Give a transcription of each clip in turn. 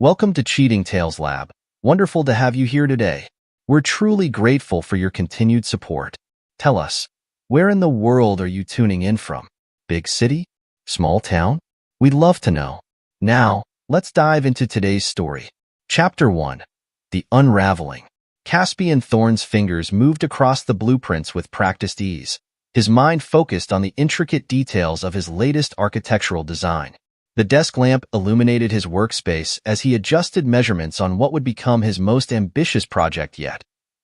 Welcome to Cheating Tales Lab. Wonderful to have you here today. We're truly grateful for your continued support. Tell us, where in the world are you tuning in from? Big city? Small town? We'd love to know. Now, let's dive into today's story. Chapter 1. The Unraveling. Caspian Thorne's fingers moved across the blueprints with practiced ease, his mind focused on the intricate details of his latest architectural design. The desk lamp illuminated his workspace as he adjusted measurements on what would become his most ambitious project yet,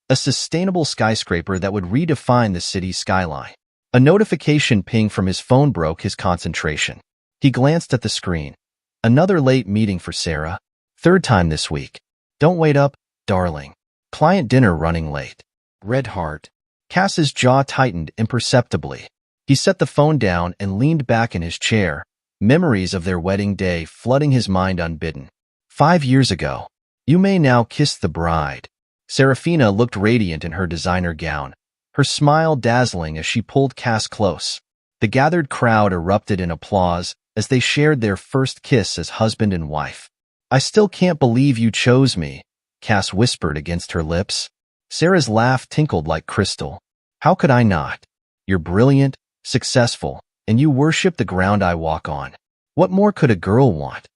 a sustainable skyscraper that would redefine the city's skyline. A notification ping from his phone broke his concentration. He glanced at the screen. Another late meeting for Sarah. Third time this week. Don't wait up, darling. Client dinner running late. Red heart. Cass's jaw tightened imperceptibly. He set the phone down and leaned back in his chair, memories of their wedding day flooding his mind unbidden. 5 years ago. You may now kiss the bride. Serafina looked radiant in her designer gown, her smile dazzling as she pulled Cass close. The gathered crowd erupted in applause as they shared their first kiss as husband and wife. I still can't believe you chose me, Cass whispered against her lips. Sarah's laugh tinkled like crystal. How could I not? You're brilliant, successful, and you worship the ground I walk on. What more could a girl want?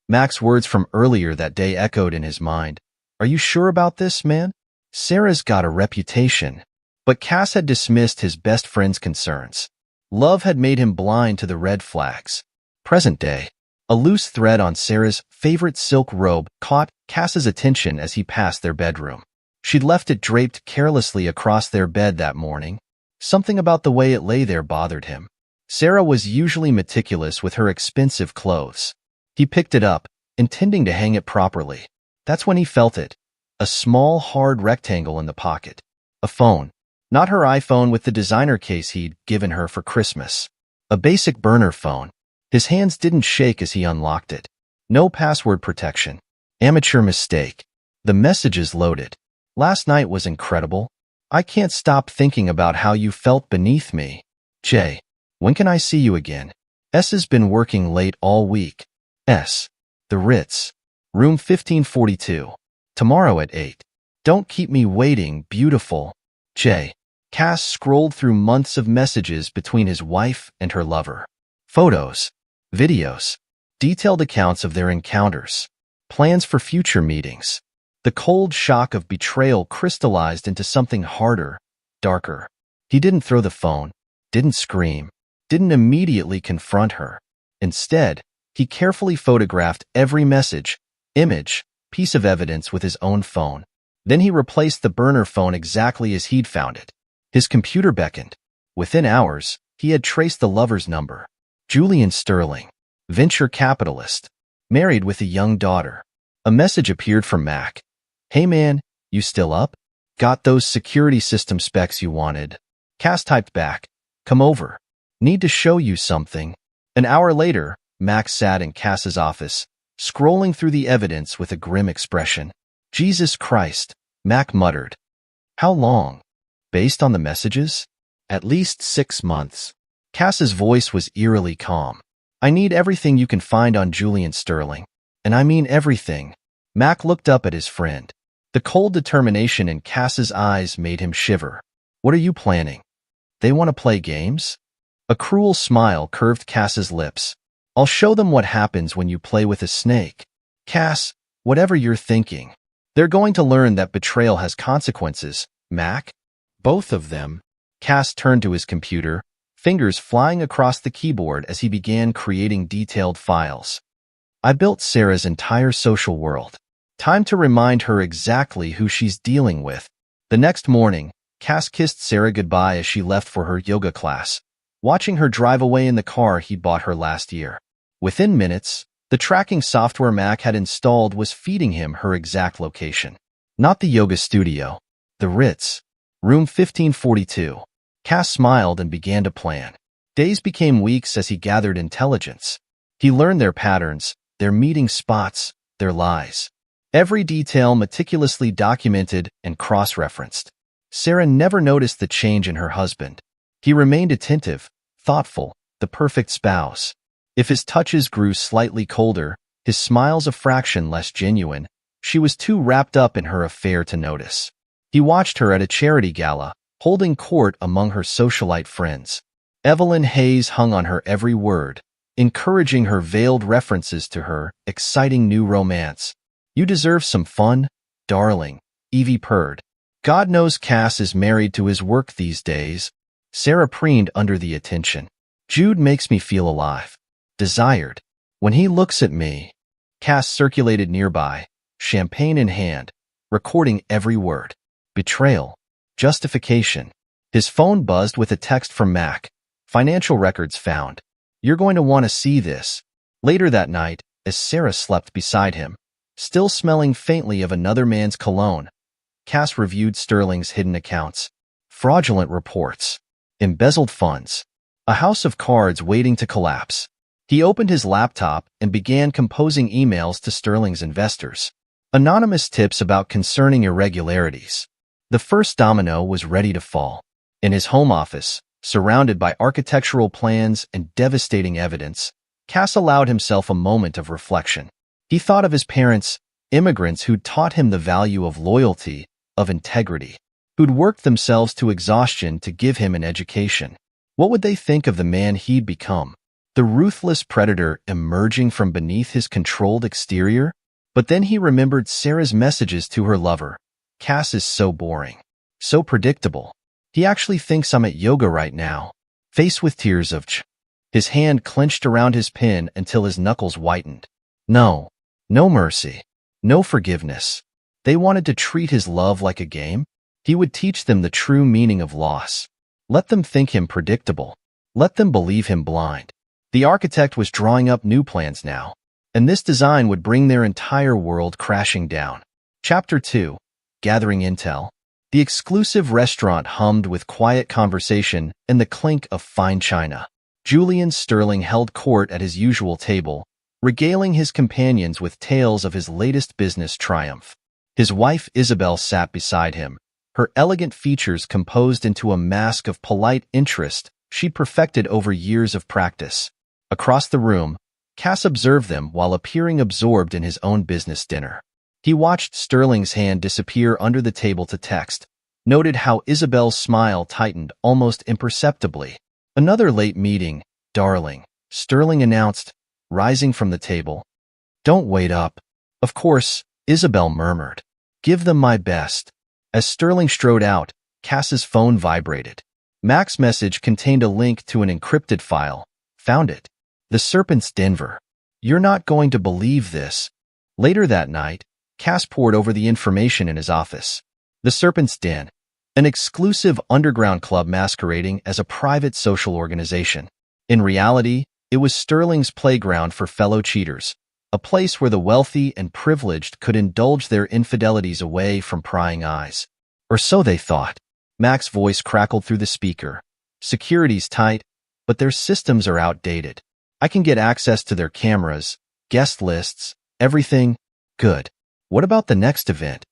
Mac's words from earlier that day echoed in his mind. Are you sure about this, man? Sarah's got a reputation. But Cass had dismissed his best friend's concerns. Love had made him blind to the red flags. Present day. A loose thread on Sarah's favorite silk robe caught Cass's attention as he passed their bedroom. She'd left it draped carelessly across their bed that morning. Something about the way it lay there bothered him. Sarah was usually meticulous with her expensive clothes. He picked it up, intending to hang it properly. That's when he felt it. A small, hard rectangle in the pocket. A phone. Not her iPhone with the designer case he'd given her for Christmas. A basic burner phone. His hands didn't shake as he unlocked it. No password protection. Amateur mistake. The messages loaded. Last night was incredible. I can't stop thinking about how you felt beneath me. J. When can I see you again? S has been working late all week. S. The Ritz. Room 1542. Tomorrow at 8. Don't keep me waiting, beautiful. J. Cass scrolled through months of messages between his wife and her lover. Photos. Videos. Detailed accounts of their encounters. Plans for future meetings. The cold shock of betrayal crystallized into something harder, darker. He didn't throw the phone, didn't scream, didn't immediately confront her. Instead, he carefully photographed every message, image, piece of evidence with his own phone. Then he replaced the burner phone exactly as he'd found it. His computer beckoned. Within hours, he had traced the lover's number. Julian Sterling, venture capitalist, married with a young daughter. A message appeared from Mac. Hey man, you still up? Got those security system specs you wanted? Cass typed back. Come over. Need to show you something. An hour later, Mac sat in Cass's office, scrolling through the evidence with a grim expression. Jesus Christ, Mac muttered. How long? Based on the messages? At least 6 months. Cass's voice was eerily calm. I need everything you can find on Julian Sterling. And I mean everything. Mac looked up at his friend. The cold determination in Cass's eyes made him shiver. What are you planning? They want to play games? A cruel smile curved Cass's lips. I'll show them what happens when you play with a snake. Cass, whatever you're thinking. They're going to learn that betrayal has consequences, Mac. Both of them. Cass turned to his computer, fingers flying across the keyboard as he began creating detailed files. I built Sarah's entire social world. Time to remind her exactly who she's dealing with. The next morning, Cass kissed Sarah goodbye as she left for her yoga class, watching her drive away in the car he'd bought her last year. Within minutes, the tracking software Mac had installed was feeding him her exact location. Not the yoga studio. The Ritz. Room 1542. Cass smiled and began to plan. Days became weeks as he gathered intelligence. He learned their patterns, their meeting spots, their lies. Every detail meticulously documented and cross-referenced. Sarah never noticed the change in her husband. He remained attentive, thoughtful, the perfect spouse. If his touches grew slightly colder, his smiles a fraction less genuine. She was too wrapped up in her affair to notice. He watched her at a charity gala, holding court among her socialite friends. Evelyn Hayes hung on her every word, encouraging her veiled references to her exciting new romance. "You deserve some fun, darling," Evie purred. "God knows Cass is married to his work these days." Sarah preened under the attention. "Jude makes me feel alive, desired. When he looks at me." Cass circulated nearby, champagne in hand, recording every word. Betrayal. Justification. His phone buzzed with a text from Mac. "Financial records found. You're going to want to see this." Later that night, as Sarah slept beside him, still smelling faintly of another man's cologne, Cass reviewed Sterling's hidden accounts. Fraudulent reports. Embezzled funds. A house of cards waiting to collapse. He opened his laptop and began composing emails to Sterling's investors. Anonymous tips about concerning irregularities. The first domino was ready to fall. In his home office, surrounded by architectural plans and devastating evidence, Cass allowed himself a moment of reflection. He thought of his parents, immigrants who'd taught him the value of loyalty, of integrity, who'd worked themselves to exhaustion to give him an education. What would they think of the man he'd become? The ruthless predator emerging from beneath his controlled exterior? But then he remembered Sarah's messages to her lover. "Cass is so boring. So predictable. He actually thinks I'm at yoga right now." Faced with tears of his hand clenched around his pen until his knuckles whitened. No. No mercy. No forgiveness. They wanted to treat his love like a game? He would teach them the true meaning of loss. Let them think him predictable. Let them believe him blind. The architect was drawing up new plans now, and this design would bring their entire world crashing down. Chapter 2. Gathering Intel. The exclusive restaurant hummed with quiet conversation and the clink of fine china. Julian Sterling held court at his usual table, regaling his companions with tales of his latest business triumph. His wife Isabel sat beside him, her elegant features composed into a mask of polite interest she'd perfected over years of practice. Across the room, Cass observed them while appearing absorbed in his own business dinner. He watched Sterling's hand disappear under the table to text, noted how Isabel's smile tightened almost imperceptibly. "Another late meeting, darling," Sterling announced, rising from the table. "Don't wait up." "Of course," Isabel murmured. "Give them my best." As Sterling strode out, Cass's phone vibrated. Mac's message contained a link to an encrypted file. Found it. The Serpent's Denver. "You're not going to believe this." Later that night, Cass pored over the information in his office. The Serpent's Den, an exclusive underground club masquerading as a private social organization. In reality, it was Sterling's playground for fellow cheaters, a place where the wealthy and privileged could indulge their infidelities away from prying eyes. Or so they thought. Mac's voice crackled through the speaker. "Security's tight, but their systems are outdated. I can get access to their cameras, guest lists, everything. Good. What about the next event?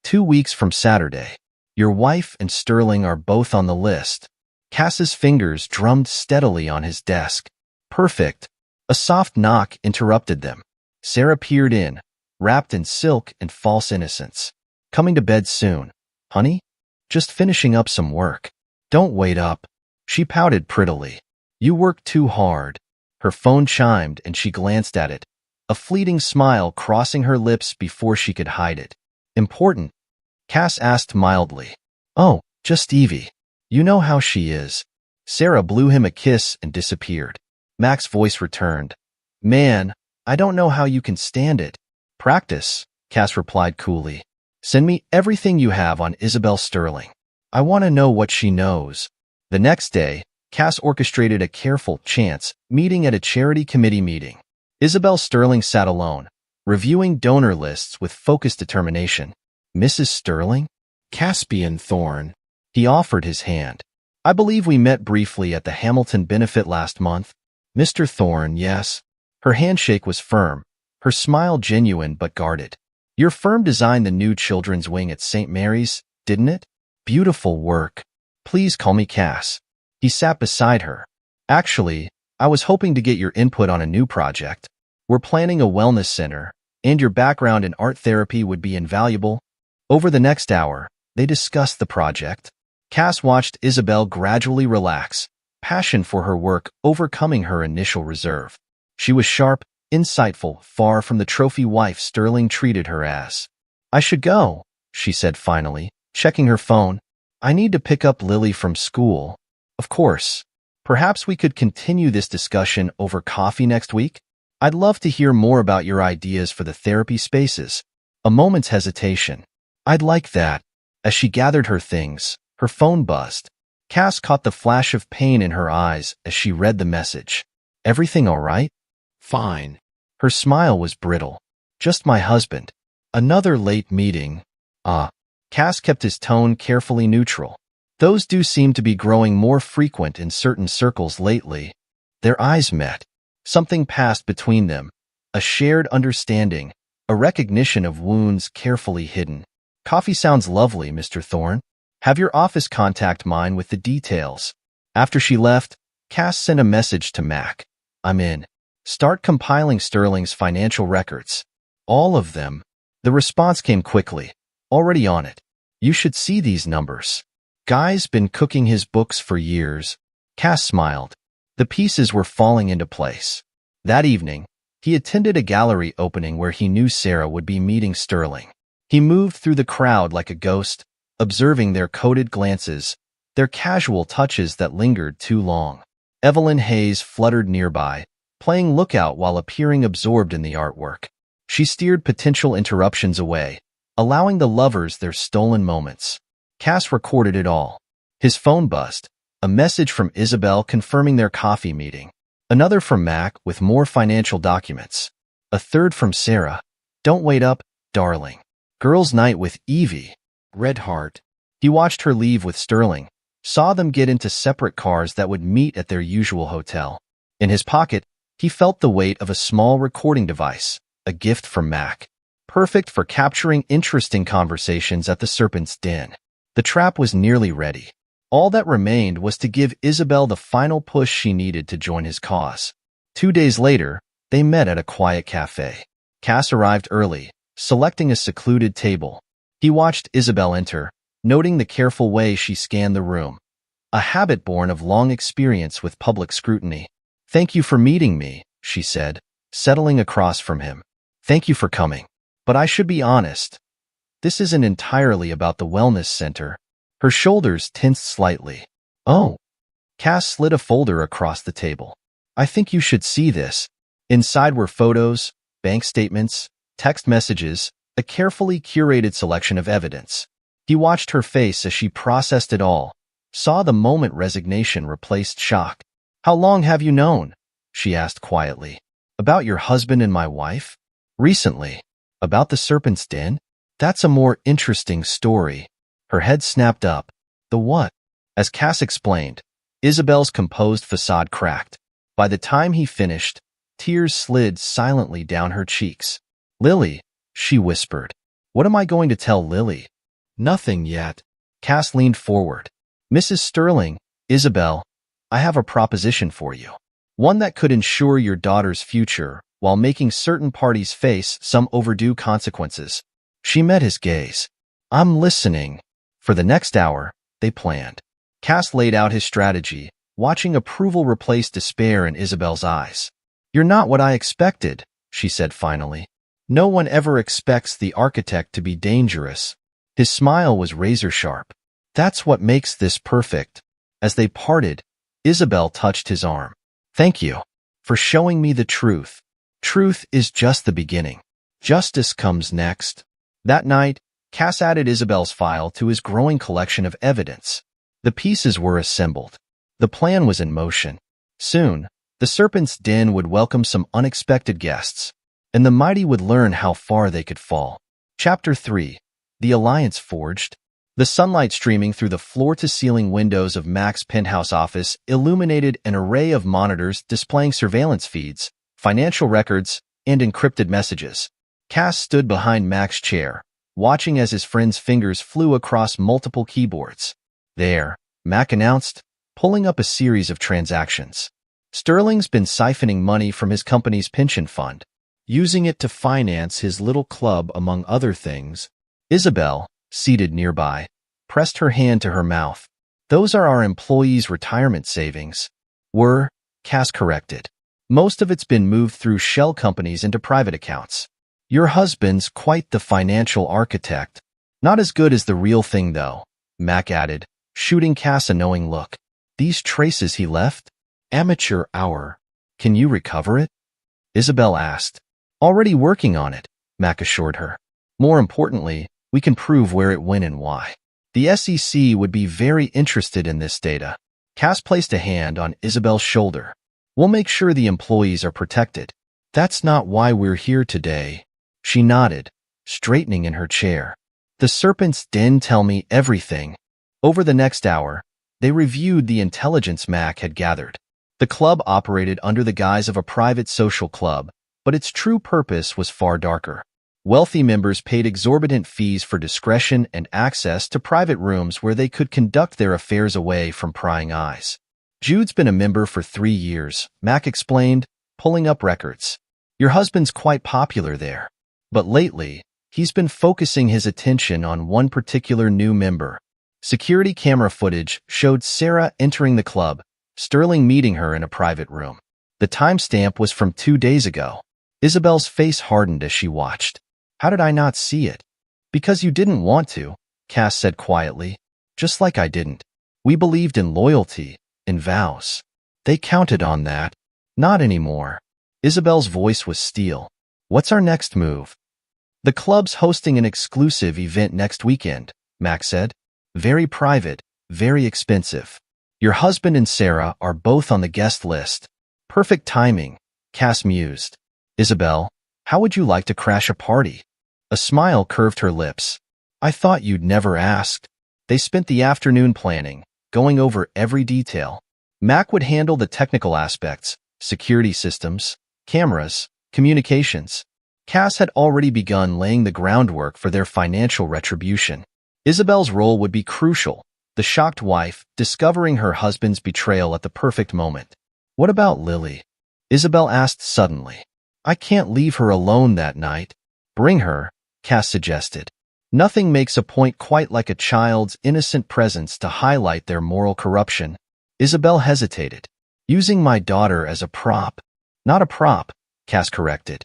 2 weeks from Saturday. Your wife and Sterling are both on the list." Cass's fingers drummed steadily on his desk. "Perfect." A soft knock interrupted them. Sarah peered in, wrapped in silk and false innocence. "Coming to bed soon, honey? Just finishing up some work." "Don't wait up." She pouted prettily. "You work too hard." Her phone chimed and she glanced at it, a fleeting smile crossing her lips before she could hide it. "Important?" Cass asked mildly. "Oh, just Evie. You know how she is." Sarah blew him a kiss and disappeared. Mac's voice returned. "Man, I don't know how you can stand it." "Practice," Cass replied coolly. "Send me everything you have on Isabel Sterling. I want to know what she knows." The next day, Cass orchestrated a careful chance meeting at a charity committee meeting. Isabel Sterling sat alone, reviewing donor lists with focused determination. "Mrs. Sterling?" "Caspian Thorne." He offered his hand. "I believe we met briefly at the Hamilton benefit last month." "Mr. Thorne, yes." Her handshake was firm, her smile genuine but guarded. "Your firm designed the new children's wing at St. Mary's, didn't it?" "Beautiful work. Please call me Cass." He sat beside her. "Actually, I was hoping to get your input on a new project." We're planning a wellness center, and your background in art therapy would be invaluable. Over the next hour, they discussed the project. Cass watched Isabel gradually relax, passion for her work overcoming her initial reserve. She was sharp, insightful, far from the trophy wife Sterling treated her as. I should go, she said finally, checking her phone. I need to pick up Lily from school. Of course. Perhaps we could continue this discussion over coffee next week? I'd love to hear more about your ideas for the therapy spaces. A moment's hesitation. I'd like that. As she gathered her things, her phone buzzed. Cass caught the flash of pain in her eyes as she read the message. Everything all right? Fine. Her smile was brittle. Just my husband. Another late meeting. Cass kept his tone carefully neutral. Those do seem to be growing more frequent in certain circles lately. Their eyes met. Something passed between them. A shared understanding. A recognition of wounds carefully hidden. Coffee sounds lovely, Mr. Thorne. Have your office contact mine with the details. After she left, Cass sent a message to Mac. I'm in. Start compiling Sterling's financial records. All of them. The response came quickly. Already on it. You should see these numbers. Guy's been cooking his books for years. Cass smiled. The pieces were falling into place. That evening, he attended a gallery opening where he knew Sarah would be meeting Sterling. He moved through the crowd like a ghost, observing their coded glances, their casual touches that lingered too long. Evelyn Hayes fluttered nearby, playing lookout while appearing absorbed in the artwork. She steered potential interruptions away, allowing the lovers their stolen moments. Cass recorded it all. His phone buzzed. A message from Isabel confirming their coffee meeting. Another from Mac with more financial documents. A third from Sarah. Don't wait up, darling. Girls' night with Evie. Red heart. He watched her leave with Sterling, saw them get into separate cars that would meet at their usual hotel. In his pocket, he felt the weight of a small recording device, a gift from Mac. Perfect for capturing interesting conversations at the Serpent's Den. The trap was nearly ready. All that remained was to give Isabel the final push she needed to join his cause. 2 days later, they met at a quiet cafe. Cass arrived early, selecting a secluded table. He watched Isabel enter, noting the careful way she scanned the room. A habit born of long experience with public scrutiny. Thank you for meeting me, she said, settling across from him. Thank you for coming. But I should be honest. This isn't entirely about the wellness center. Her shoulders tensed slightly. Oh. Cass slid a folder across the table. I think you should see this. Inside were photos, bank statements, text messages, a carefully curated selection of evidence. He watched her face as she processed it all, saw the moment resignation replaced shock. How long have you known? She asked quietly. About your husband and my wife? Recently. About the Serpent's Den? That's a more interesting story. Her head snapped up. The what? As Cass explained, Isabel's composed facade cracked. By the time he finished, tears slid silently down her cheeks. Lily, she whispered. What am I going to tell Lily? Nothing yet. Cass leaned forward. Mrs. Sterling, Isabel, I have a proposition for you. One that could ensure your daughter's future while making certain parties face some overdue consequences. She met his gaze. I'm listening. For the next hour, they planned. Cass laid out his strategy, watching approval replace despair in Isabel's eyes. You're not what I expected, she said finally. No one ever expects the architect to be dangerous. His smile was razor-sharp. That's what makes this perfect. As they parted, Isabel touched his arm. Thank you for showing me the truth. Truth is just the beginning. Justice comes next. That night, Cass added Isabel's file to his growing collection of evidence. The pieces were assembled. The plan was in motion. Soon, the Serpent's Den would welcome some unexpected guests, and the mighty would learn how far they could fall. Chapter 3. The Alliance Forged. The sunlight streaming through the floor-to-ceiling windows of Mac's penthouse office illuminated an array of monitors displaying surveillance feeds, financial records, and encrypted messages. Cass stood behind Mac's chair, watching as his friend's fingers flew across multiple keyboards. There, Mac announced, pulling up a series of transactions. Sterling's been siphoning money from his company's pension fund. using it to finance his little club among other things. Isabel, seated nearby, pressed her hand to her mouth. Those are our employees' retirement savings. Cass corrected. Most of it's been moved through shell companies into private accounts. Your husband's quite the financial architect. Not as good as the real thing, though, Mac added, shooting Cass a knowing look. These traces he left? Amateur hour. Can you recover it? Isabel asked. Already working on it, Mac assured her. More importantly, we can prove where it went and why. The SEC would be very interested in this data. Cass placed a hand on Isabel's shoulder. We'll make sure the employees are protected. That's not why we're here today. She nodded, straightening in her chair. The Serpent's Den tell me everything. Over the next hour, they reviewed the intelligence Mac had gathered. The club operated under the guise of a private social club, but its true purpose was far darker. Wealthy members paid exorbitant fees for discretion and access to private rooms where they could conduct their affairs away from prying eyes. Jude's been a member for 3 years, Mac explained, pulling up records. Your husband's quite popular there. But lately, he's been focusing his attention on one particular new member. Security camera footage showed Sarah entering the club, Sterling meeting her in a private room. The timestamp was from 2 days ago. Isabel's face hardened as she watched. How did I not see it? Because you didn't want to, Cass said quietly. Just like I didn't. We believed in loyalty, in vows. They counted on that. Not anymore. Isabel's voice was steel. What's our next move? The club's hosting an exclusive event next weekend, Mac said. Very private, very expensive. Your husband and Sarah are both on the guest list. Perfect timing, Cass mused. Isabel, how would you like to crash a party? A smile curved her lips. I thought you'd never asked. They spent the afternoon planning, going over every detail. Mac would handle the technical aspects, security systems, cameras, communications. Cass had already begun laying the groundwork for their financial retribution. Isabel's role would be crucial, the shocked wife discovering her husband's betrayal at the perfect moment. What about Lily? Isabel asked suddenly. I can't leave her alone that night. Bring her, Cass suggested. Nothing makes a point quite like a child's innocent presence to highlight their moral corruption. Isabel hesitated. Using my daughter as a prop. Not a prop, Cass corrected.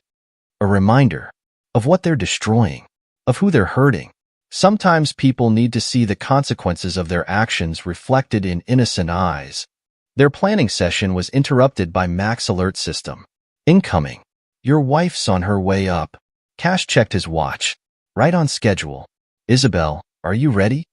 A reminder of what they're destroying, of who they're hurting. Sometimes people need to see the consequences of their actions reflected in innocent eyes. Their planning session was interrupted by Mac's alert system. Incoming. Your wife's on her way up. Cass checked his watch. Right on schedule. Isabel, are you ready?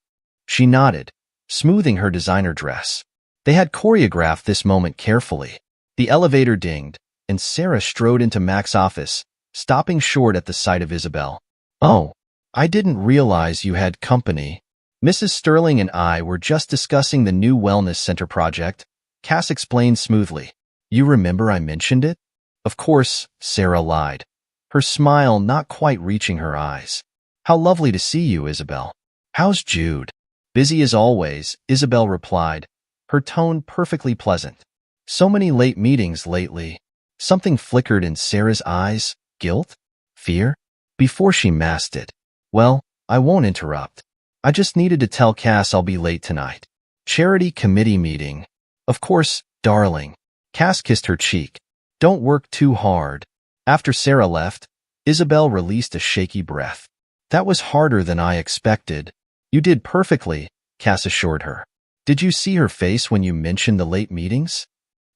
She nodded, smoothing her designer dress. They had choreographed this moment carefully. The elevator dinged, and Sarah strode into Mac's office, stopping short at the sight of Isabel. Oh, I didn't realize you had company. Mrs. Sterling and I were just discussing the new wellness center project, Cass explained smoothly. You remember I mentioned it? Of course, Sarah lied, her smile not quite reaching her eyes. How lovely to see you, Isabel. How's Jude? Busy as always, Isabel replied, her tone perfectly pleasant. So many late meetings lately. Something flickered in Sarah's eyes. Guilt? Fear? Before she masked it. Well, I won't interrupt. I just needed to tell Cass I'll be late tonight. Charity committee meeting. Of course, darling. Cass kissed her cheek. Don't work too hard. After Sarah left, Isabel released a shaky breath. That was harder than I expected. You did perfectly, Cass assured her. Did you see her face when you mentioned the late meetings?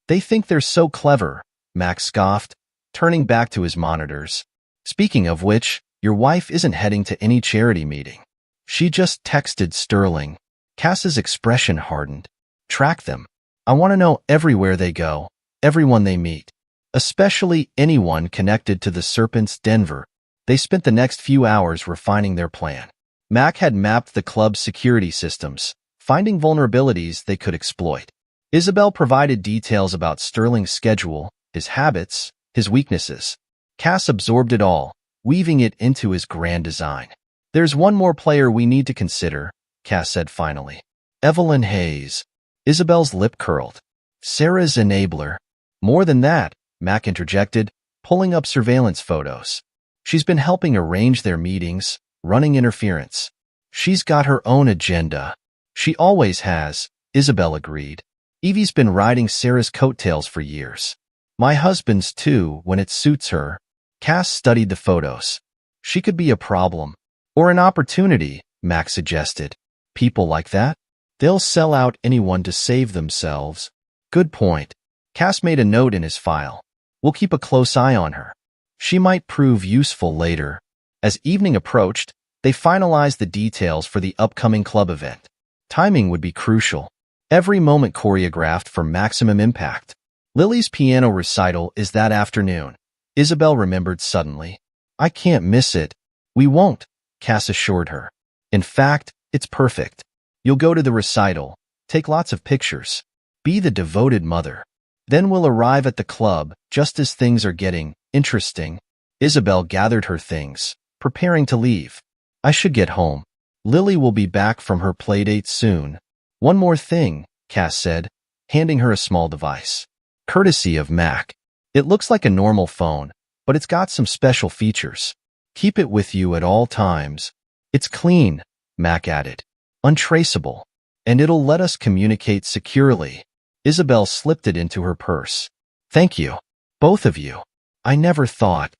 They think they're so clever, Max scoffed, turning back to his monitors. Speaking of which, your wife isn't heading to any charity meeting. She just texted Sterling. Cass's expression hardened. Track them. I want to know everywhere they go, everyone they meet, especially anyone connected to the Serpent's Denver. They spent the next few hours refining their plan. Mac had mapped the club's security systems, finding vulnerabilities they could exploit. Isabel provided details about Sterling's schedule, his habits, his weaknesses. Cass absorbed it all, weaving it into his grand design. There's one more player we need to consider, Cass said finally. Evelyn Hayes. Isabel's lip curled. Sarah's enabler. More than that, Mac interjected, pulling up surveillance photos. She's been helping arrange their meetings, running interference. She's got her own agenda. She always has, Isabel agreed. Evie's been riding Sarah's coattails for years. My husband's too, when it suits her. Cass studied the photos. She could be a problem. Or an opportunity, Max suggested. People like that? They'll sell out anyone to save themselves. Good point. Cass made a note in his file. We'll keep a close eye on her. She might prove useful later. As evening approached, they finalized the details for the upcoming club event. Timing would be crucial. Every moment choreographed for maximum impact. Lily's piano recital is that afternoon. Isabel remembered suddenly. I can't miss it. We won't, Cass assured her. In fact, it's perfect. You'll go to the recital, take lots of pictures, be the devoted mother. Then we'll arrive at the club just as things are getting interesting. Isabel gathered her things, preparing to leave. I should get home. Lily will be back from her playdate soon. One more thing, Cass said, handing her a small device. Courtesy of Mac. It looks like a normal phone, but it's got some special features. Keep it with you at all times. It's clean, Mac added. Untraceable. And it'll let us communicate securely. Isabel slipped it into her purse. Thank you. Both of you. I never thought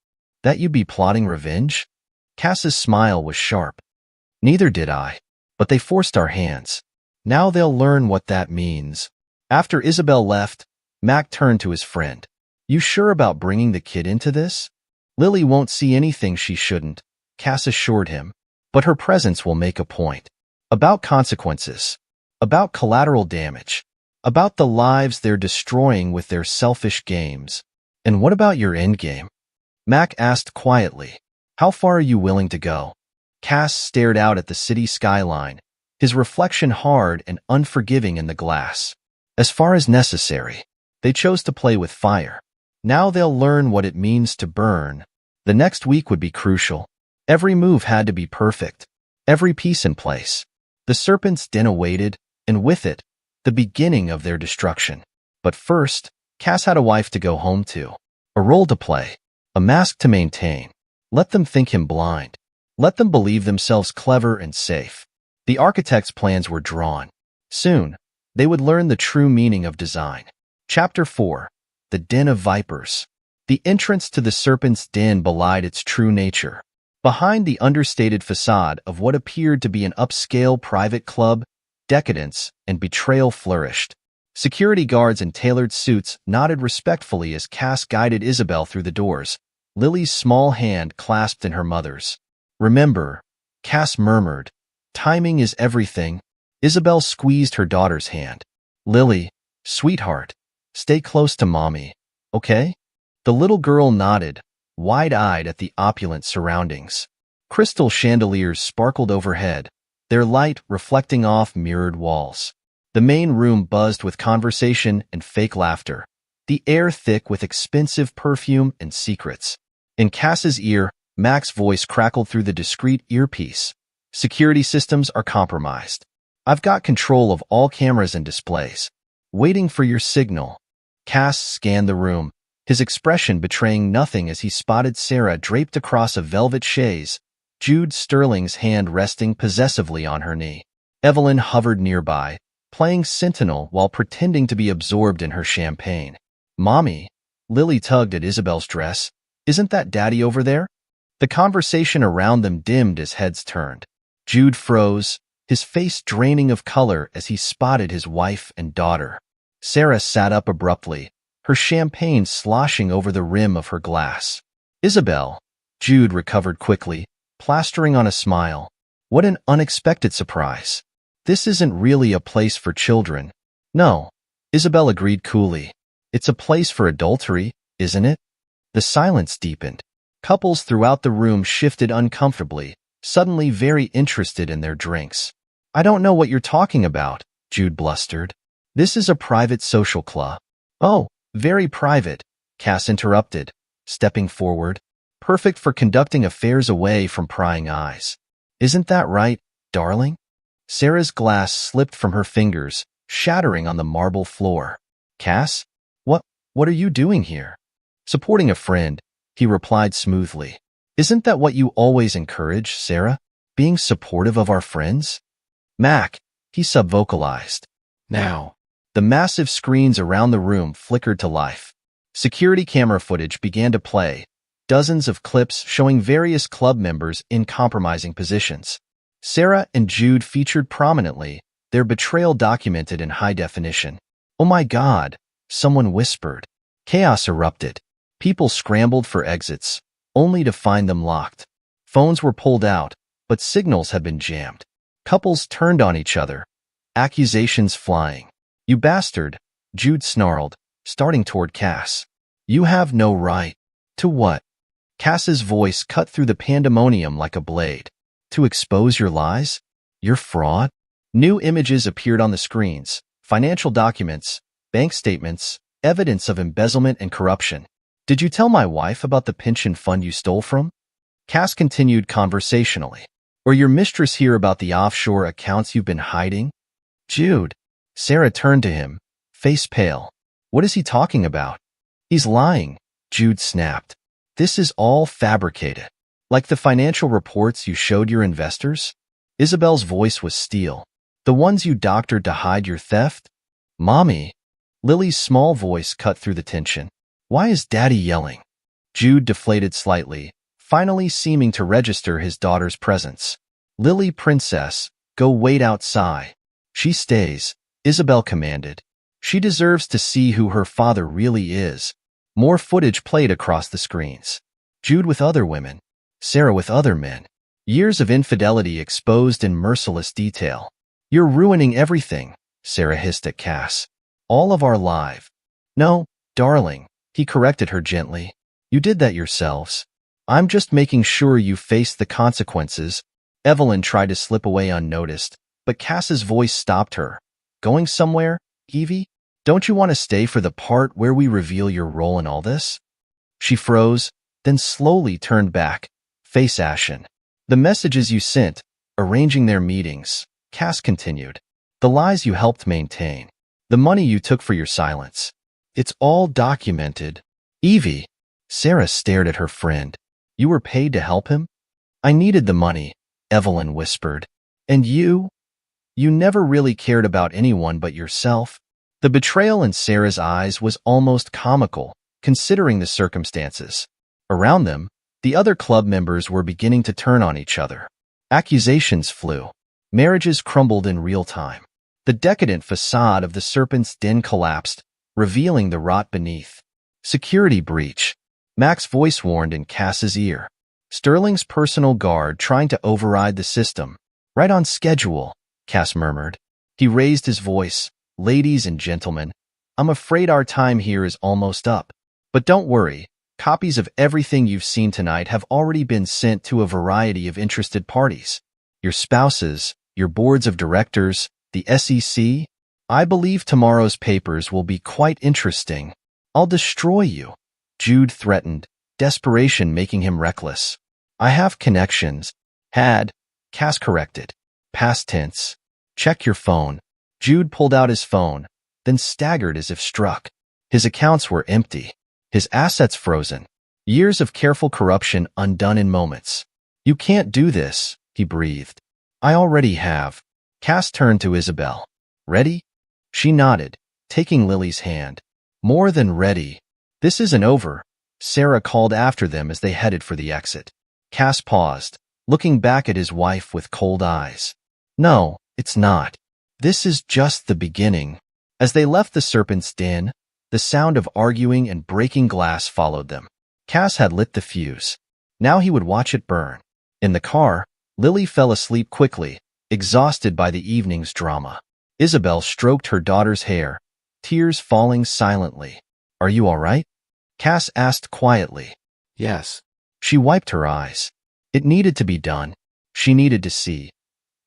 that you'd be plotting revenge. Cass's smile was sharp. Neither did I. But they forced our hands. Now they'll learn what that means. After Isabel left, Mac turned to his friend. You sure about bringing the kid into this? Lily won't see anything she shouldn't, Cass assured him. But her presence will make a point. About consequences. About collateral damage. About the lives they're destroying with their selfish games. And what about your endgame? Mac asked quietly. How far are you willing to go? Cass stared out at the city skyline, his reflection hard and unforgiving in the glass. As far as necessary. They chose to play with fire. Now they'll learn what it means to burn. The next week would be crucial. Every move had to be perfect. Every piece in place. The serpent's den awaited, and with it, the beginning of their destruction. But first, Cass had a wife to go home to. A role to play. A mask to maintain. Let them think him blind. Let them believe themselves clever and safe. The architect's plans were drawn. Soon, they would learn the true meaning of design. Chapter 4. The Den of Vipers. The entrance to the serpent's den belied its true nature. Behind the understated facade of what appeared to be an upscale private club, decadence and betrayal flourished. Security guards in tailored suits nodded respectfully as Cass guided Isabel through the doors, Lily's small hand clasped in her mother's. Remember, Cass murmured, timing is everything. Isabel squeezed her daughter's hand. Lily, sweetheart, stay close to Mommy, okay? The little girl nodded, wide-eyed at the opulent surroundings. Crystal chandeliers sparkled overhead, their light reflecting off mirrored walls. The main room buzzed with conversation and fake laughter, the air thick with expensive perfume and secrets. In Cass's ear, Mac's voice crackled through the discreet earpiece. Security systems are compromised. I've got control of all cameras and displays. Waiting for your signal. Cass scanned the room, his expression betraying nothing as he spotted Sarah draped across a velvet chaise, Jude Sterling's hand resting possessively on her knee. Evelyn hovered nearby, playing sentinel while pretending to be absorbed in her champagne. Mommy, Lily tugged at Isabel's dress. Isn't that Daddy over there? The conversation around them dimmed as heads turned. Jude froze, his face draining of color as he spotted his wife and daughter. Sarah sat up abruptly, her champagne sloshing over the rim of her glass. Isabel, Jude recovered quickly, plastering on a smile. What an unexpected surprise. This isn't really a place for children. No, Isabel agreed coolly. It's a place for adultery, isn't it? The silence deepened. Couples throughout the room shifted uncomfortably, suddenly very interested in their drinks. I don't know what you're talking about, Jude blustered. This is a private social club. Oh, very private, Cass interrupted, stepping forward. Perfect for conducting affairs away from prying eyes. Isn't that right, darling? Sarah's glass slipped from her fingers, shattering on the marble floor. Cass? What are you doing here? Supporting a friend, he replied smoothly. Isn't that what you always encourage, Sarah? Being supportive of our friends? Mac, he subvocalized. Now, the massive screens around the room flickered to life. Security camera footage began to play, dozens of clips showing various club members in compromising positions. Sarah and Jude featured prominently, their betrayal documented in high definition. Oh my God, someone whispered. Chaos erupted. People scrambled for exits, only to find them locked. Phones were pulled out, but signals had been jammed. Couples turned on each other, accusations flying. You bastard, Jude snarled, starting toward Cass. You have no right. To what? Cass's voice cut through the pandemonium like a blade. To expose your lies? Your fraud? New images appeared on the screens, financial documents, bank statements, evidence of embezzlement and corruption. Did you tell my wife about the pension fund you stole from? Cass continued conversationally. Or your mistress hear about the offshore accounts you've been hiding? Jude. Sarah turned to him, face pale. What is he talking about? He's lying, Jude snapped. This is all fabricated. Like the financial reports you showed your investors? Isabel's voice was steel. The ones you doctored to hide your theft? Mommy. Lily's small voice cut through the tension. Why is Daddy yelling? Jude deflated slightly, finally seeming to register his daughter's presence. Lily, princess, go wait outside. She stays, Isabel commanded. She deserves to see who her father really is. More footage played across the screens. Jude with other women, Sarah with other men. Years of infidelity exposed in merciless detail. You're ruining everything, Sarah hissed at Cass. All of our lives. No, darling, he corrected her gently. You did that yourselves. I'm just making sure you face the consequences. Evelyn tried to slip away unnoticed, but Cass's voice stopped her. Going somewhere, Evie? Don't you want to stay for the part where we reveal your role in all this? She froze, then slowly turned back, face ashen. The messages you sent, arranging their meetings, Cass continued. The lies you helped maintain. The money you took for your silence. It's all documented. Evie. Sarah stared at her friend. You were paid to help him? I needed the money, Evelyn whispered. And you? You never really cared about anyone but yourself. The betrayal in Sarah's eyes was almost comical, considering the circumstances. Around them, the other club members were beginning to turn on each other. Accusations flew. Marriages crumbled in real time. The decadent facade of the Serpent's Den collapsed, revealing the rot beneath. Security breach. Mac's voice warned in Cass's ear. Sterling's personal guard trying to override the system. Right on schedule, Cass murmured. He raised his voice. Ladies and gentlemen, I'm afraid our time here is almost up. But don't worry, copies of everything you've seen tonight have already been sent to a variety of interested parties. Your spouses, your boards of directors, the SEC. I believe tomorrow's papers will be quite interesting. I'll destroy you, Jude threatened, desperation making him reckless. I have connections. Had, Cass corrected. Past tense. Check your phone. Jude pulled out his phone, then staggered as if struck. His accounts were empty. His assets frozen. Years of careful corruption undone in moments. You can't do this, he breathed. I already have. Cass turned to Isabel. Ready? She nodded, taking Lily's hand. More than ready. This isn't over, Sarah called after them as they headed for the exit. Cass paused, looking back at his wife with cold eyes. No, it's not. This is just the beginning. As they left the Serpent's Den, the sound of arguing and breaking glass followed them. Cass had lit the fuse. Now he would watch it burn. In the car, Lily fell asleep quickly, exhausted by the evening's drama. Isabel stroked her daughter's hair, tears falling silently. Are you all right? Cass asked quietly. Yes. She wiped her eyes. It needed to be done. She needed to see.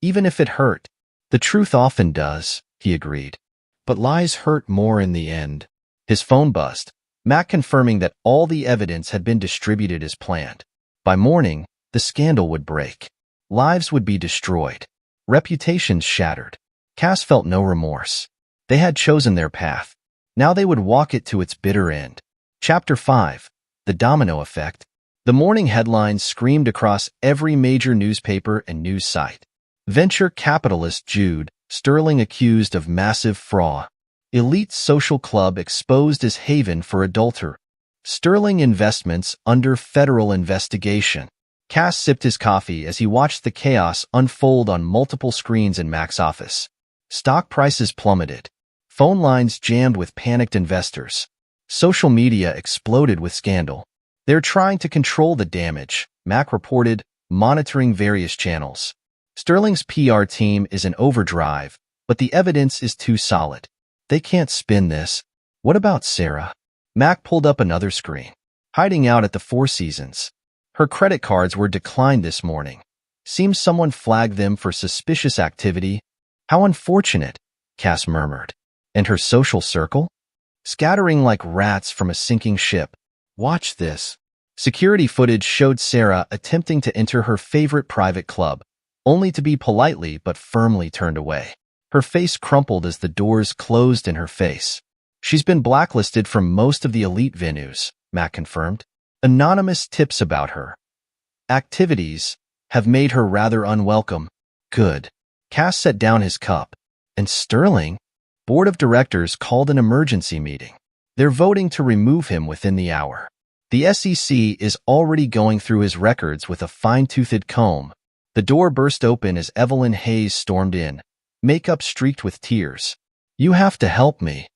Even if it hurt. The truth often does, he agreed. But lies hurt more in the end. His phone buzzed, Mac confirming that all the evidence had been distributed as planned. By morning, the scandal would break. Lives would be destroyed. Reputations shattered. Cass felt no remorse. They had chosen their path. Now they would walk it to its bitter end. Chapter 5. The domino effect. The morning headlines screamed across every major newspaper and news site. Venture capitalist Jude Sterling accused of massive fraud. Elite social club exposed as haven for adultery. Sterling Investments under federal investigation. Cass sipped his coffee as he watched the chaos unfold on multiple screens in Mac's office. Stock prices plummeted. Phone lines jammed with panicked investors. Social media exploded with scandal. They're trying to control the damage, Mac reported, monitoring various channels. Sterling's PR team is in overdrive, but the evidence is too solid. They can't spin this. What about Sarah? Mac pulled up another screen. Hiding out at the Four Seasons. Her credit cards were declined this morning. Seems someone flagged them for suspicious activity. How unfortunate, Cass murmured. And her social circle? Scattering like rats from a sinking ship. Watch this. Security footage showed Sarah attempting to enter her favorite private club, only to be politely but firmly turned away. Her face crumpled as the doors closed in her face. She's been blacklisted from most of the elite venues, Mac confirmed. Anonymous tips about her activities have made her rather unwelcome. Good. Cass set down his cup. And Sterling? Board of Directors called an emergency meeting. They're voting to remove him within the hour. The SEC is already going through his records with a fine-toothed comb. The door burst open as Evelyn Hayes stormed in, makeup streaked with tears. You have to help me.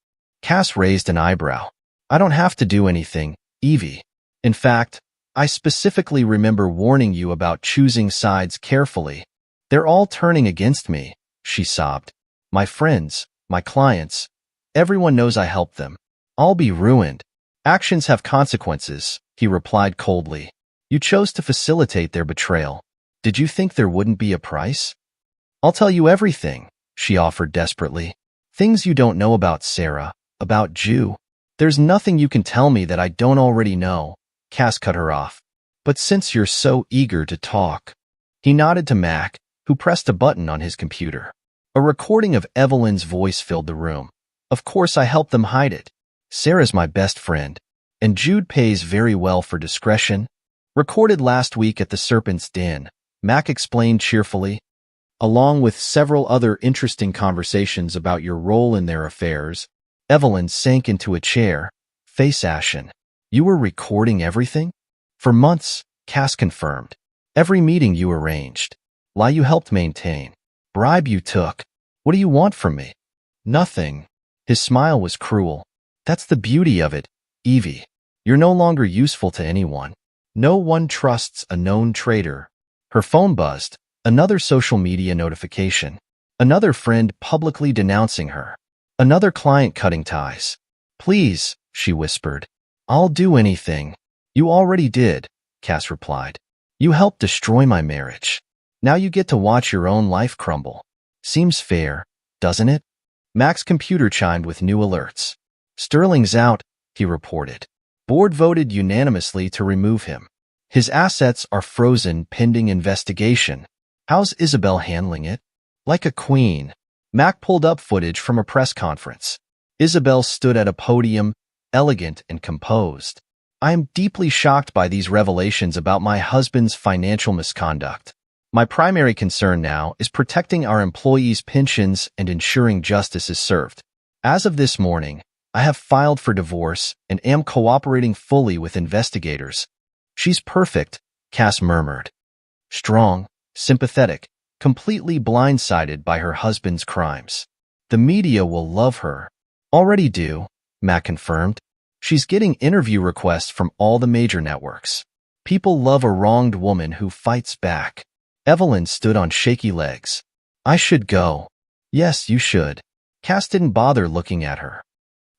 Cass raised an eyebrow. I don't have to do anything, Evie. In fact, I specifically remember warning you about choosing sides carefully. They're all turning against me, she sobbed. My friends, my clients, everyone knows I helped them. I'll be ruined. Actions have consequences, he replied coldly. You chose to facilitate their betrayal. Did you think there wouldn't be a price? I'll tell you everything, she offered desperately. Things you don't know about Sarah, about Ju. There's nothing you can tell me that I don't already know. Cass cut her off. But since you're so eager to talk. He nodded to Mac, who pressed a button on his computer. A recording of Evelyn's voice filled the room. Of course I helped them hide it. Sarah's my best friend, and Jude pays very well for discretion. Recorded last week at the Serpent's Den, Mac explained cheerfully, along with several other interesting conversations about your role in their affairs. Evelyn sank into a chair, face ashen. You were recording everything? For months, Cass confirmed. Every meeting you arranged. Lie you helped maintain. Bribe you took. What do you want from me? Nothing. His smile was cruel. That's the beauty of it, Evie. You're no longer useful to anyone. No one trusts a known traitor. Her phone buzzed. Another social media notification. Another friend publicly denouncing her. Another client cutting ties. Please, she whispered. I'll do anything. You already did, Cass replied. You helped destroy my marriage. Now you get to watch your own life crumble. Seems fair, doesn't it? Mac's computer chimed with new alerts. Sterling's out, he reported. Board voted unanimously to remove him. His assets are frozen pending investigation. How's Isabel handling it? Like a queen. Mac pulled up footage from a press conference. Isabel stood at a podium, elegant and composed. I am deeply shocked by these revelations about my husband's financial misconduct. My primary concern now is protecting our employees' pensions and ensuring justice is served. As of this morning, I have filed for divorce and am cooperating fully with investigators. She's perfect, Cass murmured. Strong, sympathetic, completely blindsided by her husband's crimes. The media will love her. Already do, Mac confirmed. She's getting interview requests from all the major networks. People love a wronged woman who fights back. Evelyn stood on shaky legs. I should go. Yes, you should. Cass didn't bother looking at her.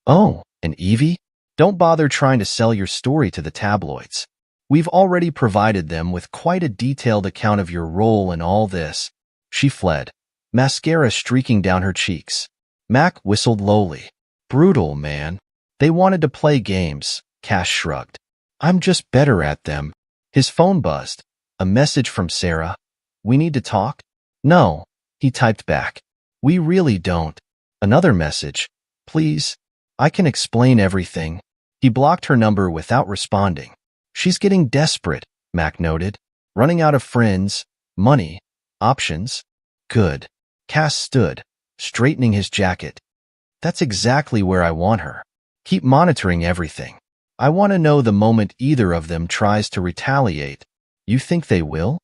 Oh, and Evie? Don't bother trying to sell your story to the tabloids. We've already provided them with quite a detailed account of your role in all this. She fled, mascara streaking down her cheeks. Mac whistled lowly. Brutal, man. They wanted to play games, Cass shrugged. I'm just better at them. His phone buzzed. A message from Sarah. We need to talk? No, he typed back. We really don't. Another message. Please. I can explain everything. He blocked her number without responding. She's getting desperate, Mac noted. Running out of friends, money, options. Good. Cass stood, straightening his jacket. That's exactly where I want her. Keep monitoring everything. I want to know the moment either of them tries to retaliate. You think they will?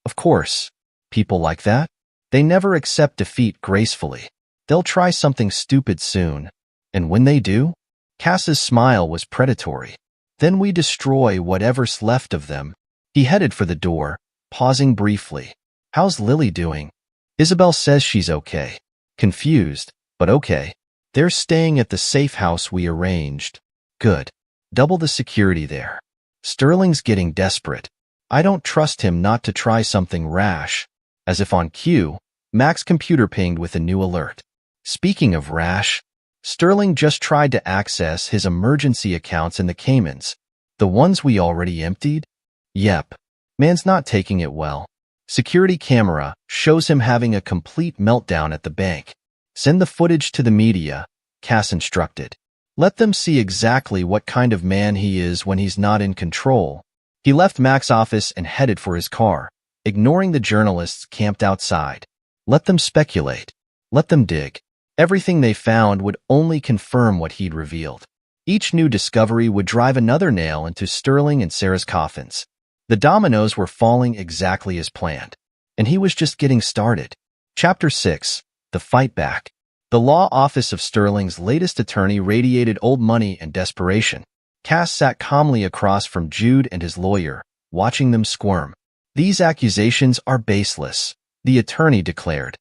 Of course. People like that? They never accept defeat gracefully. They'll try something stupid soon. And when they do? Cass's smile was predatory. Then we destroy whatever's left of them. He headed for the door, pausing briefly. How's Lily doing? Isabel says she's okay. Confused, but okay. They're staying at the safe house we arranged. Good. Double the security there. Sterling's getting desperate. I don't trust him not to try something rash. As if on cue, Mac's computer pinged with a new alert. Speaking of rash, Sterling just tried to access his emergency accounts in the Caymans. The ones we already emptied? Yep. Man's not taking it well. Security camera shows him having a complete meltdown at the bank. Send the footage to the media, Cass instructed. Let them see exactly what kind of man he is when he's not in control. He left Mac's office and headed for his car, ignoring the journalists camped outside. Let them speculate. Let them dig. Everything they found would only confirm what he'd revealed. Each new discovery would drive another nail into Sterling and Sarah's coffins. The dominoes were falling exactly as planned, and he was just getting started. Chapter 6. The Fight Back. The law office of Sterling's latest attorney radiated old money and desperation. Cass sat calmly across from Jude and his lawyer, watching them squirm. These accusations are baseless, the attorney declared.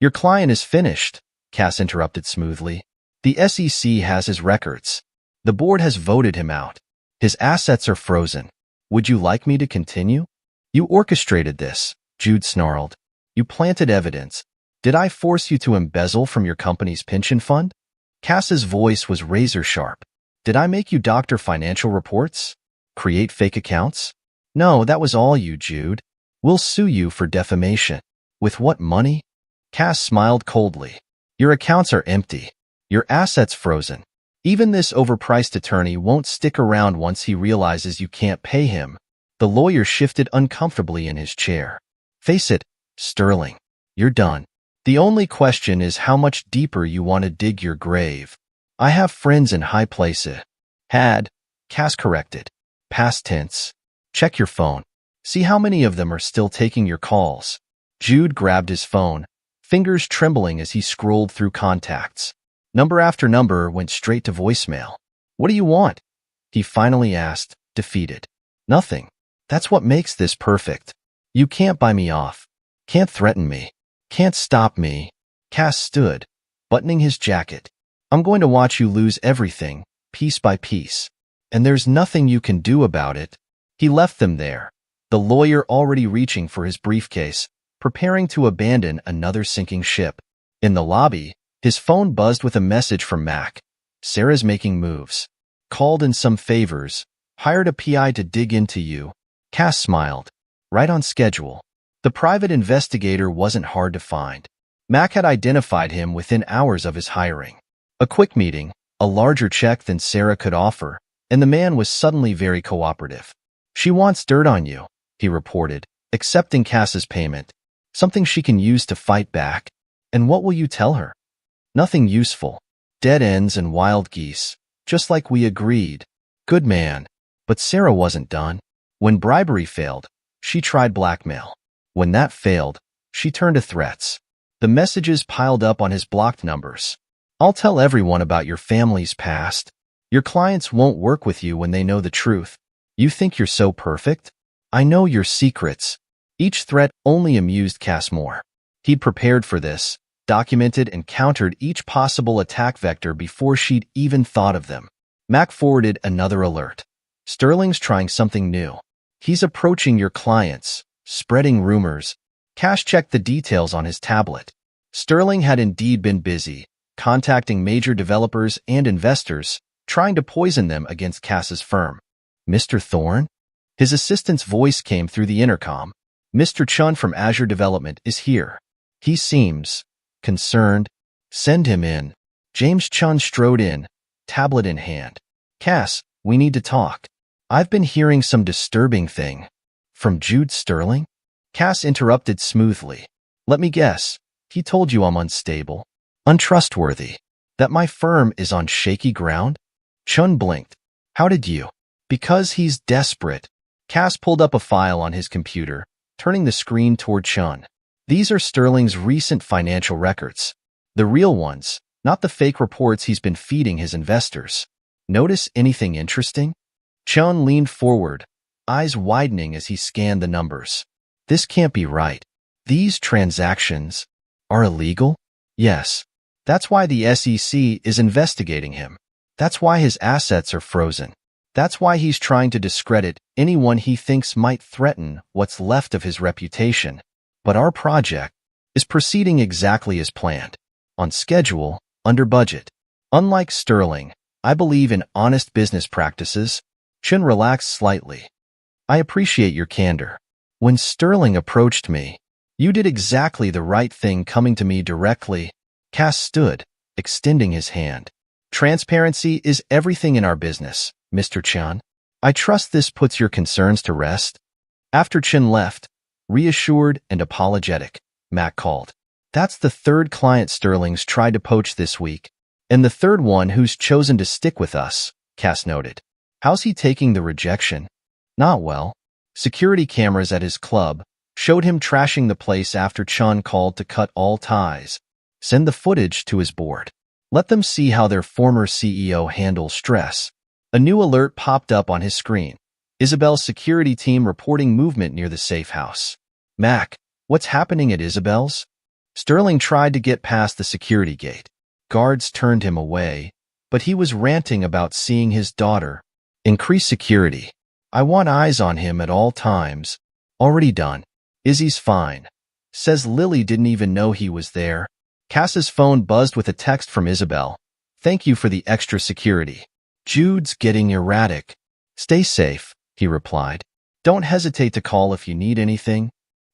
Your client is finished, Cass interrupted smoothly. The SEC has his records. The board has voted him out. His assets are frozen. Would you like me to continue? You orchestrated this, Jude snarled. You planted evidence. Did I force you to embezzle from your company's pension fund? Cass's voice was razor-sharp. Did I make you doctor financial reports? Create fake accounts? No, that was all you, Jude. We'll sue you for defamation. With what money? Cass smiled coldly. Your accounts are empty. Your assets frozen. Even this overpriced attorney won't stick around once he realizes you can't pay him. The lawyer shifted uncomfortably in his chair. Face it, Sterling. You're done. The only question is how much deeper you want to dig your grave. I have friends in high places. Had, Cass corrected. Past tense. Check your phone. See how many of them are still taking your calls. Jude grabbed his phone, fingers trembling as he scrolled through contacts. Number after number went straight to voicemail. What do you want? He finally asked, defeated. Nothing. That's what makes this perfect. You can't buy me off. Can't threaten me. Can't stop me. Cass stood, buttoning his jacket. I'm going to watch you lose everything, piece by piece. And there's nothing you can do about it. He left them there, the lawyer already reaching for his briefcase, preparing to abandon another sinking ship. In the lobby, his phone buzzed with a message from Mac. Sarah's making moves. Called in some favors. Hired a PI to dig into you. Cass smiled. Right on schedule. The private investigator wasn't hard to find. Mac had identified him within hours of his hiring. A quick meeting, a larger check than Sarah could offer, and the man was suddenly very cooperative. She wants dirt on you, he reported, accepting Cass's payment. Something she can use to fight back. And what will you tell her? Nothing useful. Dead ends and wild geese, just like we agreed. Good man. But Sarah wasn't done. When bribery failed, she tried blackmail. When that failed, she turned to threats. The messages piled up on his blocked numbers. I'll tell everyone about your family's past. Your clients won't work with you when they know the truth. You think you're so perfect? I know your secrets. Each threat only amused Cass more. He'd prepared for this, documented and countered each possible attack vector before she'd even thought of them. Mac forwarded another alert. Sterling's trying something new. He's approaching your clients, spreading rumors. Cass checked the details on his tablet. Sterling had indeed been busy, contacting major developers and investors, trying to poison them against Cass's firm. Mr. Thorne? His assistant's voice came through the intercom. Mr. Chun from Azure Development is here. He seems concerned. Send him in. James Chun strode in, tablet in hand. Cass, we need to talk. I've been hearing some disturbing thing. From Jude Sterling? Cass interrupted smoothly. Let me guess. He told you I'm unstable, untrustworthy, that my firm is on shaky ground? Chun blinked. How did you? Because he's desperate. Cass pulled up a file on his computer, turning the screen toward Chun. These are Sterling's recent financial records. The real ones, not the fake reports he's been feeding his investors. Notice anything interesting? Chun leaned forward, eyes widening as he scanned the numbers. This can't be right. These transactions are illegal? Yes. That's why the SEC is investigating him. That's why his assets are frozen. That's why he's trying to discredit anyone he thinks might threaten what's left of his reputation. But our project is proceeding exactly as planned. On schedule, under budget. Unlike Sterling, I believe in honest business practices. Chun relaxed slightly. I appreciate your candor. When Sterling approached me, you did exactly the right thing coming to me directly. Cass stood, extending his hand. Transparency is everything in our business, Mr. Chun. I trust this puts your concerns to rest. After Chun left, reassured and apologetic, Mac called. That's the third client Sterling's tried to poach this week, and the third one who's chosen to stick with us, Cass noted. How's he taking the rejection? Not well. Security cameras at his club showed him trashing the place after Chun called to cut all ties. Send the footage to his board. Let them see how their former CEO handles stress. A new alert popped up on his screen. Isabel's security team reporting movement near the safe house. Mac, what's happening at Isabel's? Sterling tried to get past the security gate. Guards turned him away, but he was ranting about seeing his daughter. Increase security. I want eyes on him at all times. Already done. Izzy's fine. Says Lily didn't even know he was there. Cass's phone buzzed with a text from Isabel. Thank you for the extra security. Jude's getting erratic. Stay safe, he replied. Don't hesitate to call if you need anything.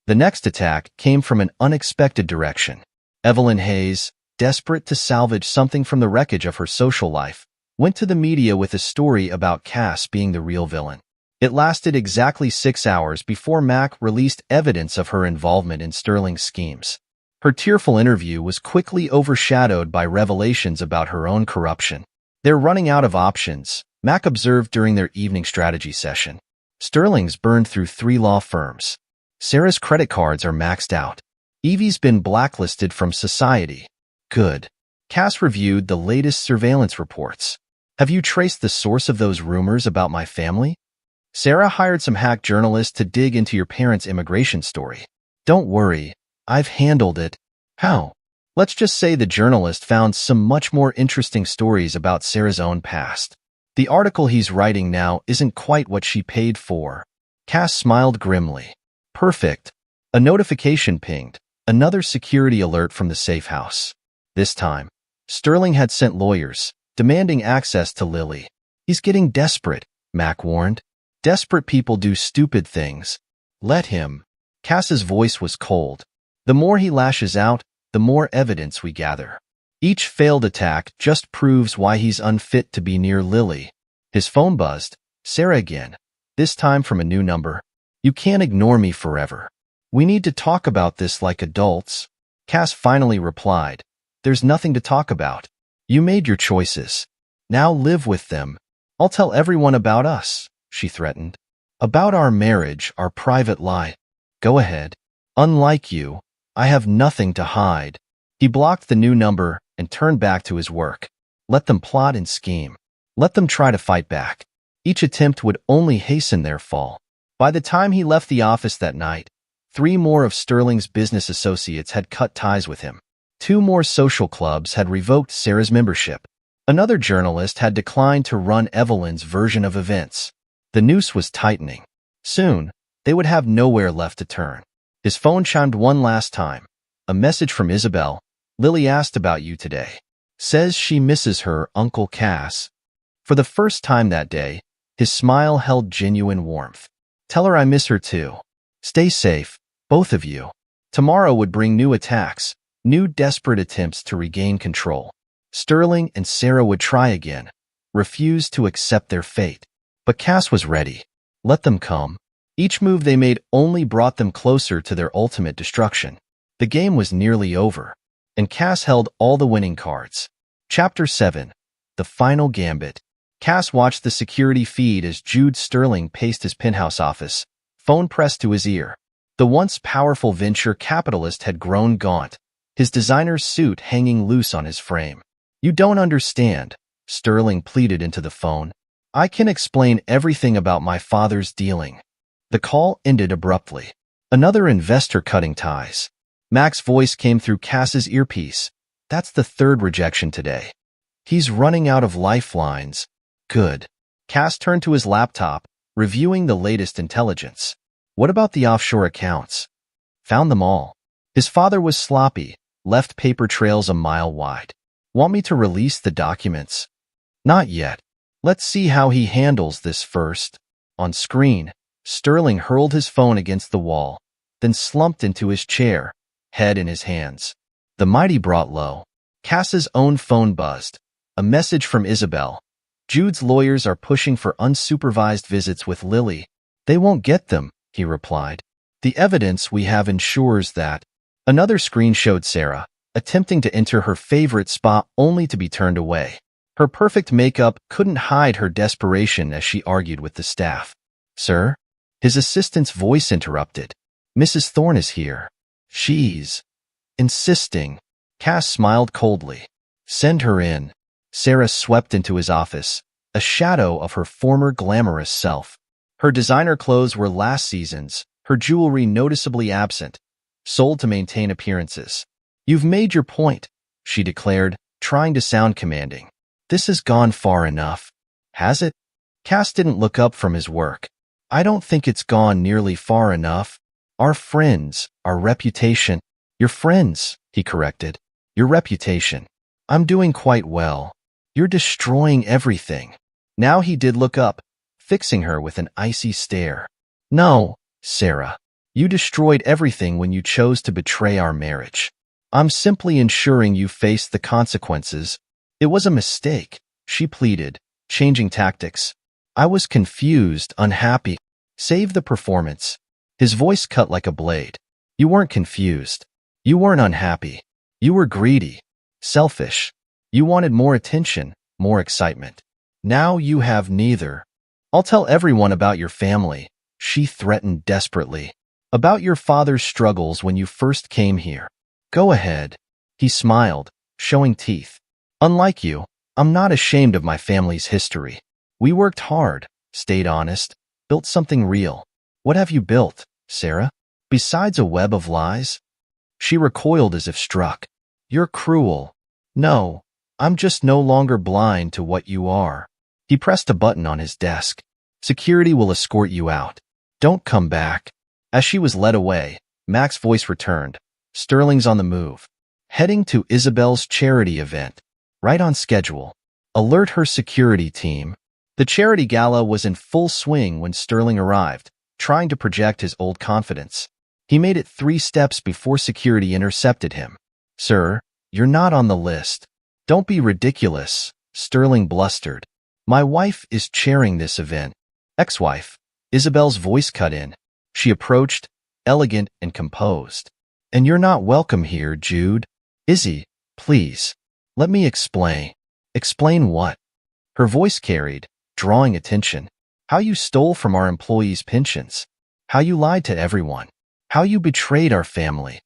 The next attack came from an unexpected direction. Evelyn Hayes, desperate to salvage something from the wreckage of her social life, went to the media with a story about Cass being the real villain. It lasted exactly 6 hours before Mac released evidence of her involvement in Sterling's schemes. Her tearful interview was quickly overshadowed by revelations about her own corruption. They're running out of options, Mac observed during their evening strategy session. Sterling's burned through 3 law firms. Sarah's credit cards are maxed out. Evie's been blacklisted from society. Good. Cass reviewed the latest surveillance reports. Have you traced the source of those rumors about my family? Sarah hired some hack journalists to dig into your parents' immigration story. Don't worry, I've handled it. How? Let's just say the journalist found some much more interesting stories about Sarah's own past. The article he's writing now isn't quite what she paid for. Cass smiled grimly. Perfect. A notification pinged. Another security alert from the safe house. This time, Sterling had sent lawyers, demanding access to Lily. He's getting desperate, Mac warned. Desperate people do stupid things. Let him. Cass's voice was cold. The more he lashes out, the more evidence we gather. Each failed attack just proves why he's unfit to be near Lily. His phone buzzed. Sarah again. This time from a new number. You can't ignore me forever. We need to talk about this like adults. Cass finally replied. There's nothing to talk about. You made your choices. Now live with them. I'll tell everyone about us, she threatened. About our marriage, our private lie. Go ahead. Unlike you, I have nothing to hide. He blocked the new number and turned back to his work. Let them plot and scheme. Let them try to fight back. Each attempt would only hasten their fall. By the time he left the office that night, 3 more of Sterling's business associates had cut ties with him. 2 more social clubs had revoked Sarah's membership. Another journalist had declined to run Evelyn's version of events. The noose was tightening. Soon, they would have nowhere left to turn. His phone chimed one last time. A message from Isabel. Lily asked about you today. Says she misses her Uncle Cass. For the first time that day, his smile held genuine warmth. Tell her I miss her too. Stay safe, both of you. Tomorrow would bring new attacks, new desperate attempts to regain control. Sterling and Sarah would try again, refuse to accept their fate. But Cass was ready. Let them come. Each move they made only brought them closer to their ultimate destruction. The game was nearly over, and Cass held all the winning cards. Chapter 7. The Final Gambit. Cass watched the security feed as Jude Sterling paced his penthouse office, phone pressed to his ear. The once powerful venture capitalist had grown gaunt, his designer's suit hanging loose on his frame. "You don't understand," Sterling pleaded into the phone. "I can explain everything about my father's dealing." The call ended abruptly. Another investor cutting ties. Mac's voice came through Cass's earpiece. "That's the third rejection today. He's running out of lifelines." "Good." Cass turned to his laptop, reviewing the latest intelligence. "What about the offshore accounts?" "Found them all." His father was sloppy, left paper trails a mile wide. "Want me to release the documents?" "Not yet. Let's see how he handles this first." On screen, Sterling hurled his phone against the wall, then slumped into his chair, head in his hands. The mighty brought low. Cass's own phone buzzed. A message from Isabel. "Jude's lawyers are pushing for unsupervised visits with Lily." "They won't get them," he replied. "The evidence we have ensures that." Another screen showed Sarah, attempting to enter her favorite spa only to be turned away. Her perfect makeup couldn't hide her desperation as she argued with the staff. "Sir?" His assistant's voice interrupted. "Mrs. Thorne is here. She's insisting." Cass smiled coldly. "Send her in." Sarah swept into his office, a shadow of her former glamorous self. Her designer clothes were last season's, her jewelry noticeably absent, sold to maintain appearances. "You've made your point," she declared, trying to sound commanding. "This has gone far enough." "Has it?" Cass didn't look up from his work. "I don't think it's gone nearly far enough. Our friends, our reputation." "Your friends," he corrected. "Your reputation. I'm doing quite well. You're destroying everything." Now he did look up, fixing her with an icy stare. "No, Sarah. You destroyed everything when you chose to betray our marriage. I'm simply ensuring you face the consequences." "It was a mistake," she pleaded, changing tactics. "I was confused, unhappy." "Save the performance." His voice cut like a blade. "You weren't confused. You weren't unhappy. You were greedy, selfish. You wanted more attention, more excitement. Now you have neither." "I'll tell everyone about your family," she threatened desperately. "About your father's struggles when you first came here." "Go ahead." He smiled, showing teeth. "Unlike you, I'm not ashamed of my family's history. We worked hard, stayed honest, built something real." "What have you built, Sarah? Besides a web of lies?" She recoiled as if struck. "You're cruel." "No, I'm just no longer blind to what you are." He pressed a button on his desk. "Security will escort you out. Don't come back." As she was led away, Mac's voice returned. "Sterling's on the move. Heading to Isabel's charity event. Right on schedule. Alert her security team." The charity gala was in full swing when Sterling arrived, trying to project his old confidence. He made it 3 steps before security intercepted him. "Sir, you're not on the list." "Don't be ridiculous," Sterling blustered. "My wife is chairing this event." "Ex-wife?" Isabel's voice cut in. She approached, elegant and composed. "And you're not welcome here, Jude." "Izzy, please. Let me explain." "Explain what?" Her voice carried, drawing attention. "How you stole from our employees' pensions. How you lied to everyone. How you betrayed our family.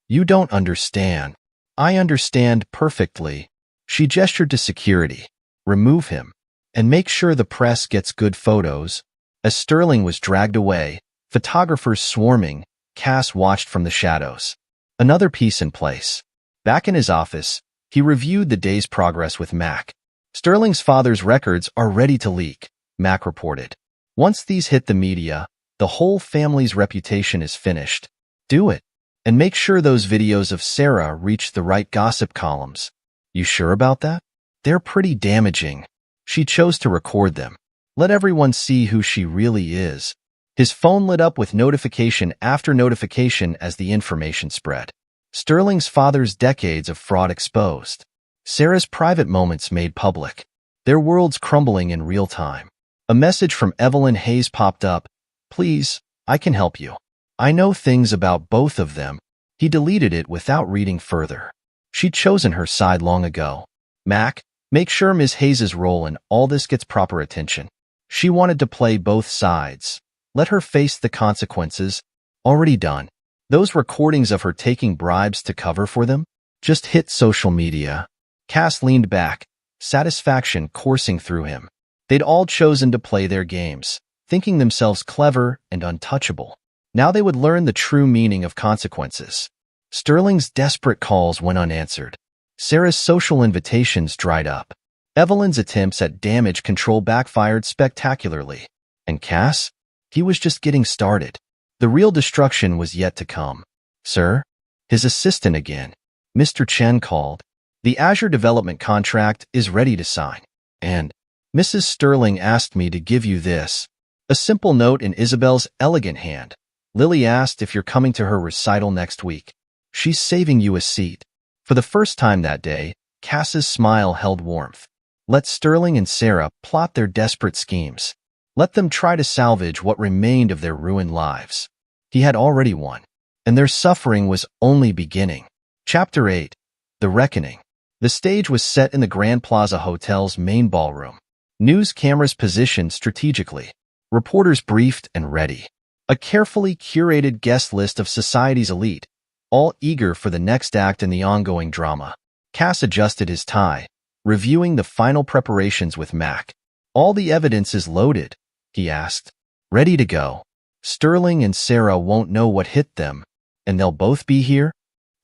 You don't understand." "I understand perfectly." She gestured to security. "Remove him. And make sure the press gets good photos." As Sterling was dragged away, photographers swarming, Cass watched from the shadows. Another piece in place. Back in his office, he reviewed the day's progress with Mac. "Sterling's father's records are ready to leak," Mac reported. "Once these hit the media, the whole family's reputation is finished. Do it. And make sure those videos of Sarah reach the right gossip columns." "You sure about that?" "They're pretty damaging." She chose to record them. "Let everyone see who she really is." His phone lit up with notification after notification as the information spread. Sterling's father's decades of fraud exposed. Sarah's private moments made public. Their worlds crumbling in real time. A message from Evelyn Hayes popped up. Please, I can help you. I know things about both of them. He deleted it without reading further. She'd chosen her side long ago. Mac, make sure Ms. Hayes' role in all this gets proper attention. She wanted to play both sides. Let her face the consequences. Already done. Those recordings of her taking bribes to cover for them just hit social media. Cass leaned back, satisfaction coursing through him. They'd all chosen to play their games, thinking themselves clever and untouchable. Now they would learn the true meaning of consequences. Sterling's desperate calls went unanswered. Sarah's social invitations dried up. Evelyn's attempts at damage control backfired spectacularly. And Cass? He was just getting started. The real destruction was yet to come. Sir? His assistant again. Mr. Chen called. The Azure development contract is ready to sign. And Mrs. Sterling asked me to give you this. A simple note in Isabel's elegant hand. Lily asked if you're coming to her recital next week. She's saving you a seat. For the first time that day, Cass's smile held warmth. Let Sterling and Sarah plot their desperate schemes. Let them try to salvage what remained of their ruined lives. He had already won, and their suffering was only beginning. Chapter 8. The Reckoning. The stage was set in the Grand Plaza Hotel's main ballroom. News cameras positioned strategically. Reporters briefed and ready. A carefully curated guest list of society's elite, all eager for the next act in the ongoing drama. Cass adjusted his tie, reviewing the final preparations with Mac. All the evidence is loaded, he asked. Ready to go. Sterling and Sarah won't know what hit them, and they'll both be here?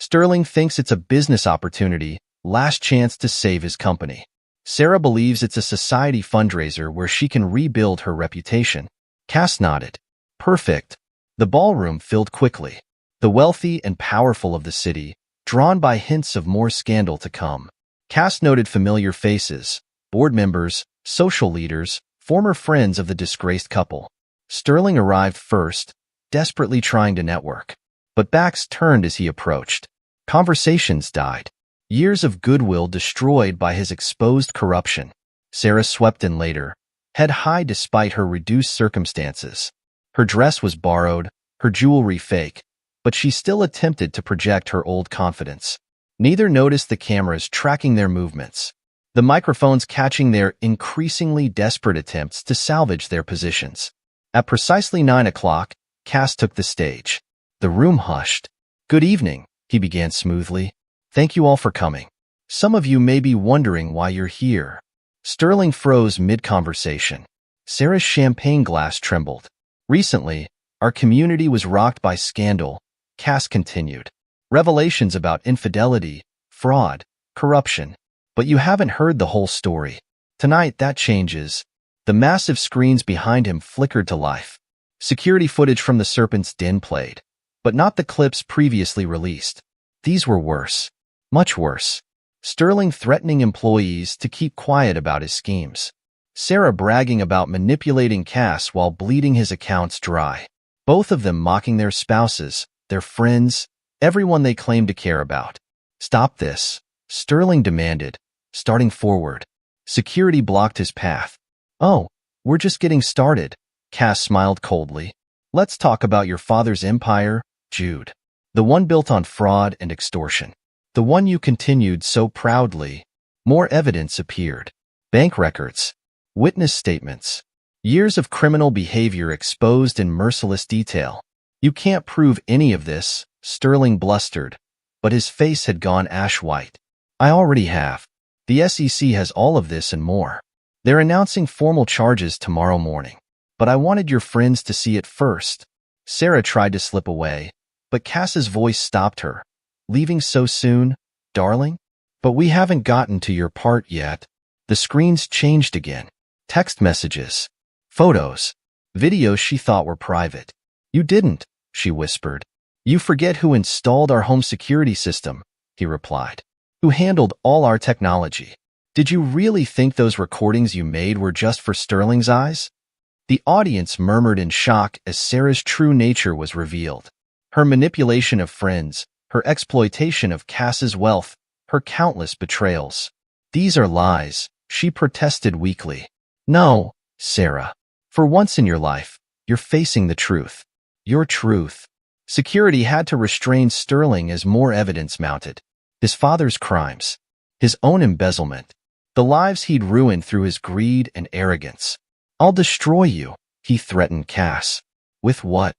Sterling thinks it's a business opportunity, last chance to save his company. Sarah believes it's a society fundraiser where she can rebuild her reputation. Cass nodded. Perfect. The ballroom filled quickly. The wealthy and powerful of the city, drawn by hints of more scandal to come. Cass noted familiar faces, board members, social leaders, former friends of the disgraced couple. Sterling arrived first, desperately trying to network. But backs turned as he approached. Conversations died. Years of goodwill destroyed by his exposed corruption. Sarah swept in later, head high despite her reduced circumstances. Her dress was borrowed, her jewelry fake, but she still attempted to project her old confidence. Neither noticed the cameras tracking their movements, the microphones catching their increasingly desperate attempts to salvage their positions. At precisely 9 o'clock, Cass took the stage. The room hushed. Good evening, he began smoothly. Thank you all for coming. Some of you may be wondering why you're here. Sterling froze mid-conversation. Sarah's champagne glass trembled. Recently, our community was rocked by scandal, Cass continued. Revelations about infidelity, fraud, corruption. But you haven't heard the whole story. Tonight, that changes. The massive screens behind him flickered to life. Security footage from the Serpent's Den played, but not the clips previously released. These were worse. Much worse. Sterling threatening employees to keep quiet about his schemes. Sarah bragging about manipulating Cass while bleeding his accounts dry. Both of them mocking their spouses, their friends, everyone they claimed to care about. Stop this, Sterling demanded, starting forward. Security blocked his path. Oh, we're just getting started, Cass smiled coldly. Let's talk about your father's empire, Jude. The one built on fraud and extortion. The one you continued so proudly. More evidence appeared. Bank records. Witness statements. Years of criminal behavior exposed in merciless detail. You can't prove any of this, Sterling blustered, but his face had gone ash-white. I already have. The SEC has all of this and more. They're announcing formal charges tomorrow morning. But I wanted your friends to see it first. Sarah tried to slip away, but Cass's voice stopped her. Leaving so soon, darling? But we haven't gotten to your part yet. The screens changed again. Text messages. Photos. Videos she thought were private. You didn't, she whispered. You forget who installed our home security system, he replied. Who handled all our technology. Did you really think those recordings you made were just for Sterling's eyes? The audience murmured in shock as Sarah's true nature was revealed. Her manipulation of friends, her exploitation of Cass's wealth, her countless betrayals. These are lies, she protested weakly. No, Sarah, for once in your life, you're facing the truth. Your truth. Security had to restrain Sterling as more evidence mounted. His father's crimes, his own embezzlement, the lives he'd ruined through his greed and arrogance. I'll destroy you, he threatened Cass. With what?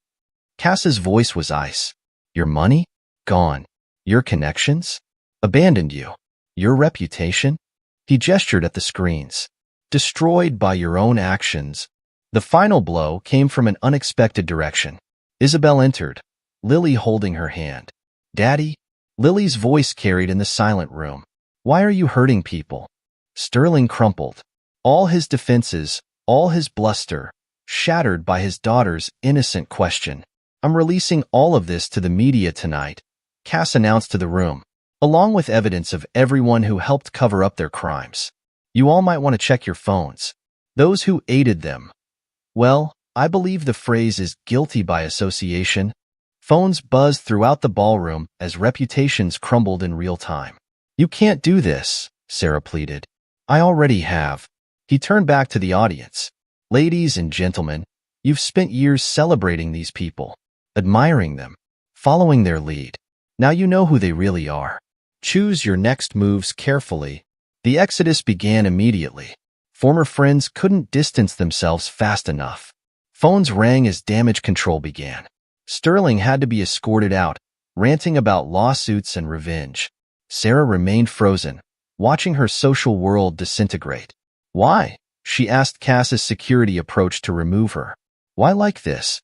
Cass's voice was ice. Your money? Gone. Your connections? Abandoned you. Your reputation? He gestured at the screens. Destroyed by your own actions. The final blow came from an unexpected direction. Isabel entered, Lily holding her hand. Daddy? Lily's voice carried in the silent room. Why are you hurting people? Sterling crumpled. All his defenses, all his bluster, shattered by his daughter's innocent question. I'm releasing all of this to the media tonight, Cass announced to the room, along with evidence of everyone who helped cover up their crimes. You all might want to check your phones. Those who aided them. Well, I believe the phrase is guilty by association. Phones buzzed throughout the ballroom as reputations crumbled in real time. You can't do this, Sarah pleaded. I already have. He turned back to the audience. Ladies and gentlemen, you've spent years celebrating these people, admiring them, following their lead. Now you know who they really are. Choose your next moves carefully. The exodus began immediately. Former friends couldn't distance themselves fast enough. Phones rang as damage control began. Sterling had to be escorted out, ranting about lawsuits and revenge. Sarah remained frozen, watching her social world disintegrate. Why? She asked Cass as security approached to remove her. Why like this?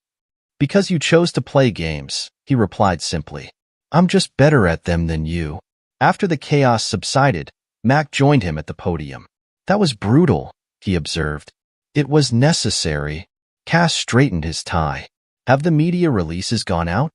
Because you chose to play games, he replied simply. I'm just better at them than you. After the chaos subsided, Mac joined him at the podium. That was brutal, he observed. It was necessary. Cass straightened his tie. Have the media releases gone out?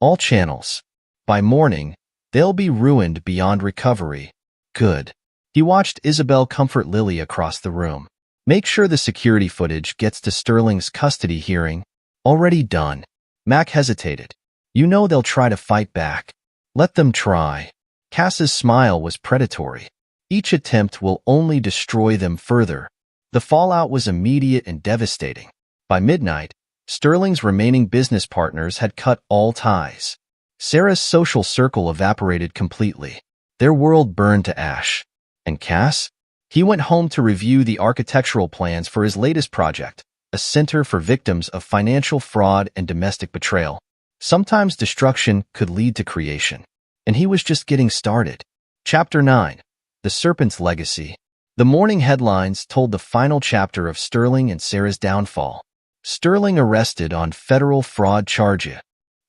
All channels. By morning, they'll be ruined beyond recovery. Good. He watched Isabel comfort Lily across the room. Make sure the security footage gets to Sterling's custody hearing. Already done. Mac hesitated. You know they'll try to fight back. Let them try. Cass's smile was predatory. Each attempt will only destroy them further. The fallout was immediate and devastating. By midnight, Sterling's remaining business partners had cut all ties. Sarah's social circle evaporated completely. Their world burned to ash. And Cass? He went home to review the architectural plans for his latest project, a center for victims of financial fraud and domestic betrayal. Sometimes destruction could lead to creation. And he was just getting started. Chapter 9. The Serpent's Legacy. The morning headlines told the final chapter of Sterling and Sarah's downfall. Sterling arrested on federal fraud charges.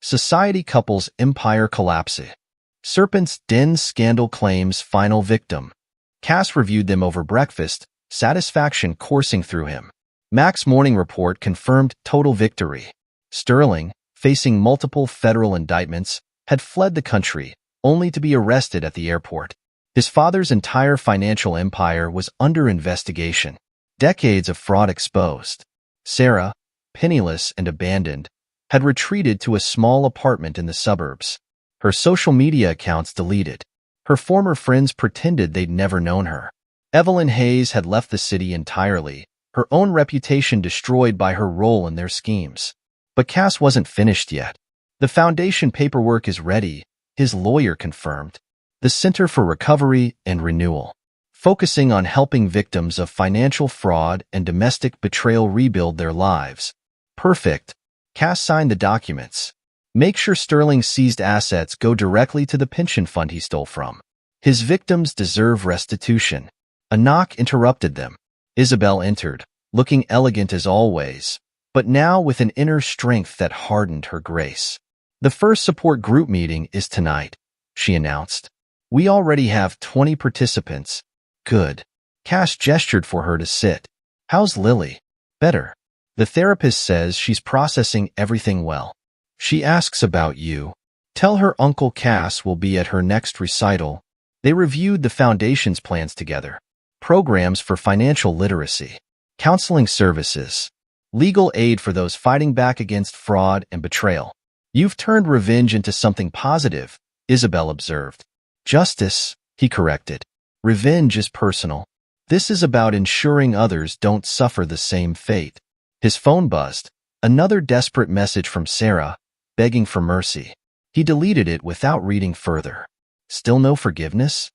Society couple's empire collapses. Serpent's Den scandal claims final victim. Cass reviewed them over breakfast, satisfaction coursing through him. Mac's morning report confirmed total victory. Sterling, facing multiple federal indictments, had fled the country, only to be arrested at the airport. His father's entire financial empire was under investigation. Decades of fraud exposed. Sarah, penniless and abandoned, had retreated to a small apartment in the suburbs. Her social media accounts deleted. Her former friends pretended they'd never known her. Evelyn Hayes had left the city entirely, her own reputation destroyed by her role in their schemes. But Cass wasn't finished yet. The foundation paperwork is ready, his lawyer confirmed. The Center for Recovery and Renewal, focusing on helping victims of financial fraud and domestic betrayal rebuild their lives. Perfect. Cass signed the documents. Make sure Sterling's seized assets go directly to the pension fund he stole from. His victims deserve restitution. A knock interrupted them. Isabel entered, looking elegant as always, but now with an inner strength that hardened her grace. The first support group meeting is tonight, she announced. We already have 20 participants. Good. Cass gestured for her to sit. How's Lily? Better. The therapist says she's processing everything well. She asks about you. Tell her Uncle Cass will be at her next recital. They reviewed the foundation's plans together. Programs for financial literacy, counseling services, legal aid for those fighting back against fraud and betrayal. You've turned revenge into something positive, Isabel observed. Justice, he corrected. Revenge is personal. This is about ensuring others don't suffer the same fate. His phone buzzed. Another desperate message from Sarah, begging for mercy. He deleted it without reading further. Still no forgiveness?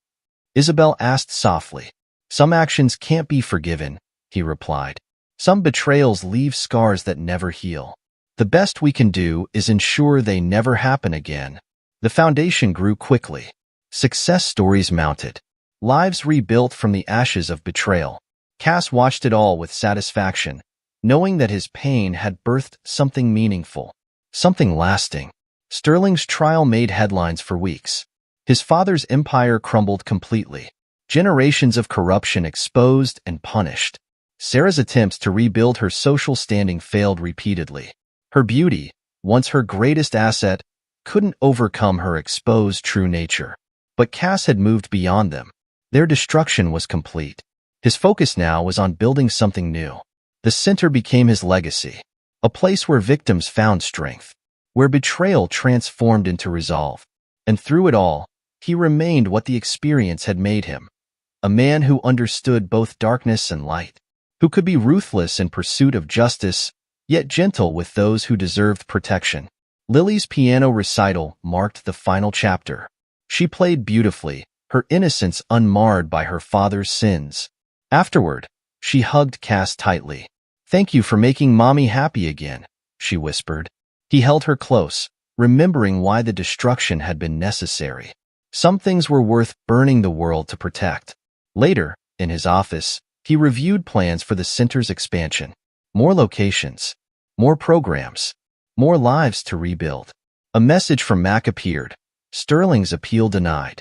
Isabel asked softly. Some actions can't be forgiven, he replied. Some betrayals leave scars that never heal. The best we can do is ensure they never happen again. The foundation grew quickly. Success stories mounted. Lives rebuilt from the ashes of betrayal. Cass watched it all with satisfaction, knowing that his pain had birthed something meaningful, something lasting. Sterling's trial made headlines for weeks. His father's empire crumbled completely. Generations of corruption exposed and punished. Sarah's attempts to rebuild her social standing failed repeatedly. Her beauty, once her greatest asset, couldn't overcome her exposed true nature. But Cass had moved beyond them. Their destruction was complete. His focus now was on building something new. The center became his legacy, a place where victims found strength, where betrayal transformed into resolve. And through it all, he remained what the experience had made him, a man who understood both darkness and light, who could be ruthless in pursuit of justice, yet gentle with those who deserved protection. Lily's piano recital marked the final chapter. She played beautifully, her innocence unmarred by her father's sins. Afterward, she hugged Cass tightly. Thank you for making Mommy happy again, she whispered. He held her close, remembering why the destruction had been necessary. Some things were worth burning the world to protect. Later, in his office, he reviewed plans for the center's expansion. More locations, more programs, more lives to rebuild. A message from Mac appeared. Sterling's appeal denied.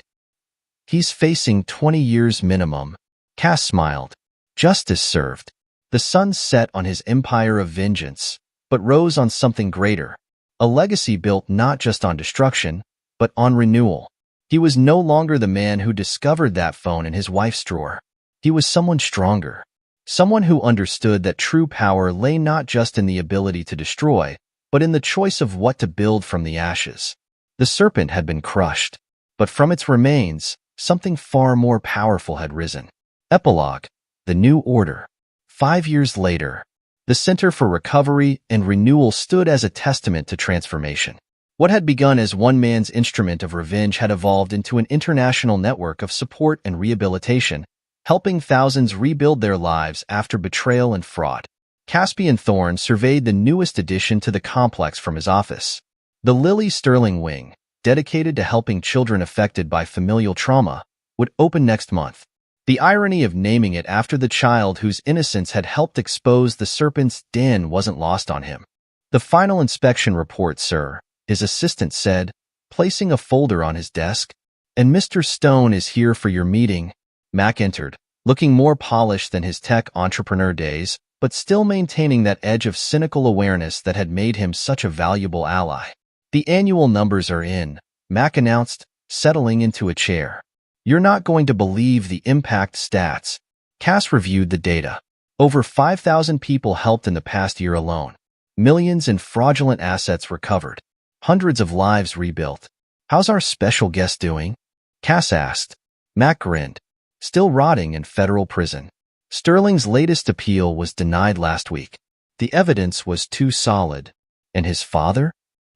He's facing 20 years minimum. Cass smiled. Justice served. The sun set on his empire of vengeance, but rose on something greater. A legacy built not just on destruction, but on renewal. He was no longer the man who discovered that phone in his wife's drawer. He was someone stronger. Someone who understood that true power lay not just in the ability to destroy, but in the choice of what to build from the ashes. The serpent had been crushed, but from its remains, something far more powerful had risen. Epilogue: The New Order. 5 years later, the Center for Recovery and Renewal stood as a testament to transformation. What had begun as one man's instrument of revenge had evolved into an international network of support and rehabilitation, helping thousands rebuild their lives after betrayal and fraud. Caspian Thorne surveyed the newest addition to the complex from his office. The Lily Sterling Wing, dedicated to helping children affected by familial trauma, would open next month. The irony of naming it after the child whose innocence had helped expose the serpent's den wasn't lost on him. The final inspection report, sir, his assistant said, placing a folder on his desk. And Mr. Stone is here for your meeting. Mac entered, looking more polished than his tech entrepreneur days, but still maintaining that edge of cynical awareness that had made him such a valuable ally. The annual numbers are in, Mac announced, settling into a chair. You're not going to believe the impact stats. Cass reviewed the data. Over 5,000 people helped in the past year alone. Millions in fraudulent assets recovered. Hundreds of lives rebuilt. How's our special guest doing? Cass asked. Mac grinned. Still rotting in federal prison. Sterling's latest appeal was denied last week. The evidence was too solid. And his father?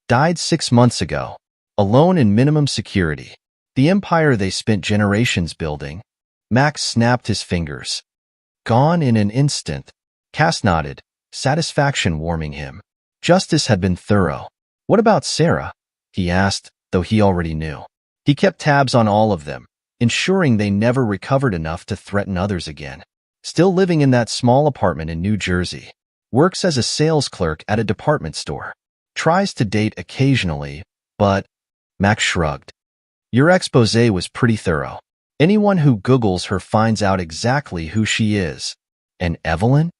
Died 6 months ago. Alone in minimum security. The empire they spent generations building. Max snapped his fingers. Gone in an instant. Cass nodded, satisfaction warming him. Justice had been thorough. What about Sarah? He asked, though he already knew. He kept tabs on all of them, ensuring they never recovered enough to threaten others again. Still living in that small apartment in New Jersey. Works as a sales clerk at a department store. Tries to date occasionally, but... Max shrugged. Your expose was pretty thorough. Anyone who Googles her finds out exactly who she is. And Evelyn?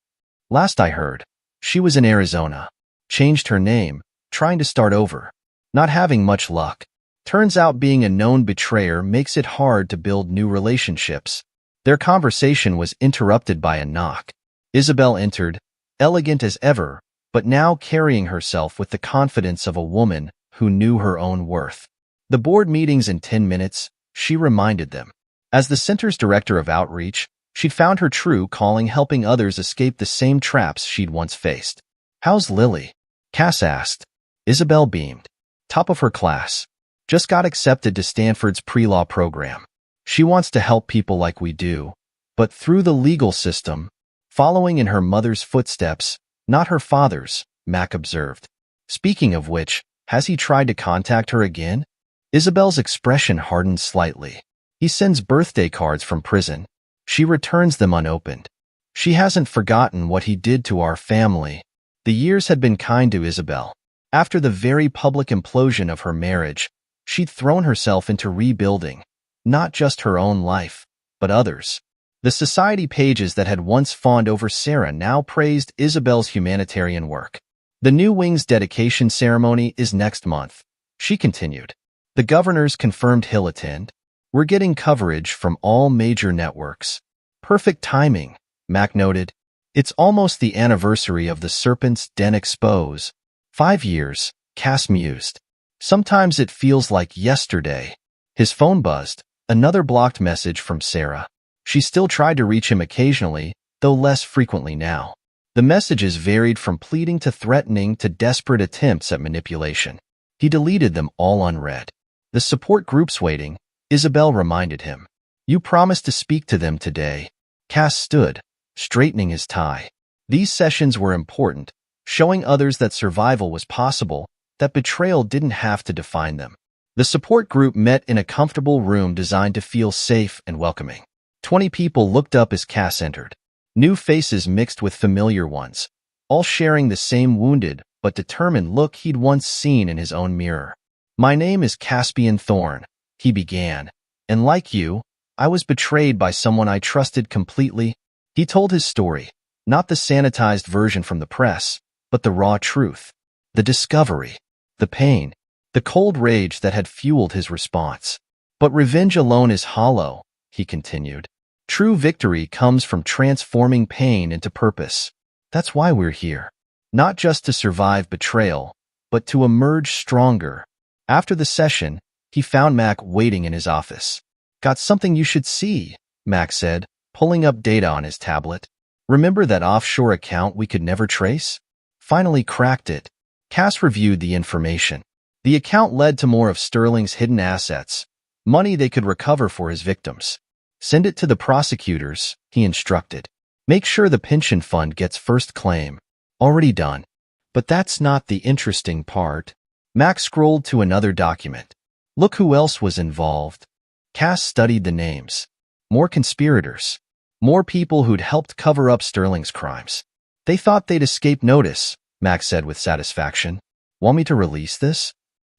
Last I heard, she was in Arizona. Changed her name, trying to start over. Not having much luck. Turns out being a known betrayer makes it hard to build new relationships. Their conversation was interrupted by a knock. Isabel entered, elegant as ever, but now carrying herself with the confidence of a woman who knew her own worth. The board meeting's in 10 minutes, she reminded them. As the center's director of outreach, She'd found her true calling, helping others escape the same traps she'd once faced. "How's Lily?" Cass asked. Isabel beamed. "Top of her class. Just got accepted to Stanford's pre-law program. She wants to help people like we do, but through the legal system, following in her mother's footsteps, not her father's," Mac observed. "Speaking of which, has he tried to contact her again?" Isabel's expression hardened slightly. "He sends birthday cards from prison. She returns them unopened. She hasn't forgotten what he did to our family." The years had been kind to Isabel. After the very public implosion of her marriage, she'd thrown herself into rebuilding, not just her own life, but others. The society pages that had once fawned over Sarah now praised Isabel's humanitarian work. "The new wing's dedication ceremony is next month," she continued. "The governors confirmed he'll attend. We're getting coverage from all major networks." "Perfect timing," Mac noted. "It's almost the anniversary of the Serpent's Den expose." 5 years, Cass mused. "Sometimes it feels like yesterday." His phone buzzed, another blocked message from Sarah. She still tried to reach him occasionally, though less frequently now. The messages varied from pleading to threatening to desperate attempts at manipulation. He deleted them all unread. "The support group's waiting," Isabel reminded him. "You promised to speak to them today." Cass stood, straightening his tie. These sessions were important, showing others that survival was possible, that betrayal didn't have to define them. The support group met in a comfortable room designed to feel safe and welcoming. 20 people looked up as Cass entered. New faces mixed with familiar ones, all sharing the same wounded but determined look he'd once seen in his own mirror. "My name is Caspian Thorne," he began, "and like you, I was betrayed by someone I trusted completely." He told his story, not the sanitized version from the press, but the raw truth. The discovery, the pain, the cold rage that had fueled his response. "But revenge alone is hollow," he continued. "True victory comes from transforming pain into purpose. That's why we're here. Not just to survive betrayal, but to emerge stronger." After the session, he found Mac waiting in his office. "Got something you should see," Mac said, pulling up data on his tablet. "Remember that offshore account we could never trace? Finally cracked it." Cass reviewed the information. The account led to more of Sterling's hidden assets, money they could recover for his victims. "Send it to the prosecutors," he instructed. "Make sure the pension fund gets first claim." "Already done." "But that's not the interesting part." Max scrolled to another document. "Look who else was involved." Cass studied the names. More conspirators. More people who'd helped cover up Sterling's crimes. "They thought they'd escape notice," Max said with satisfaction. "Want me to release this?"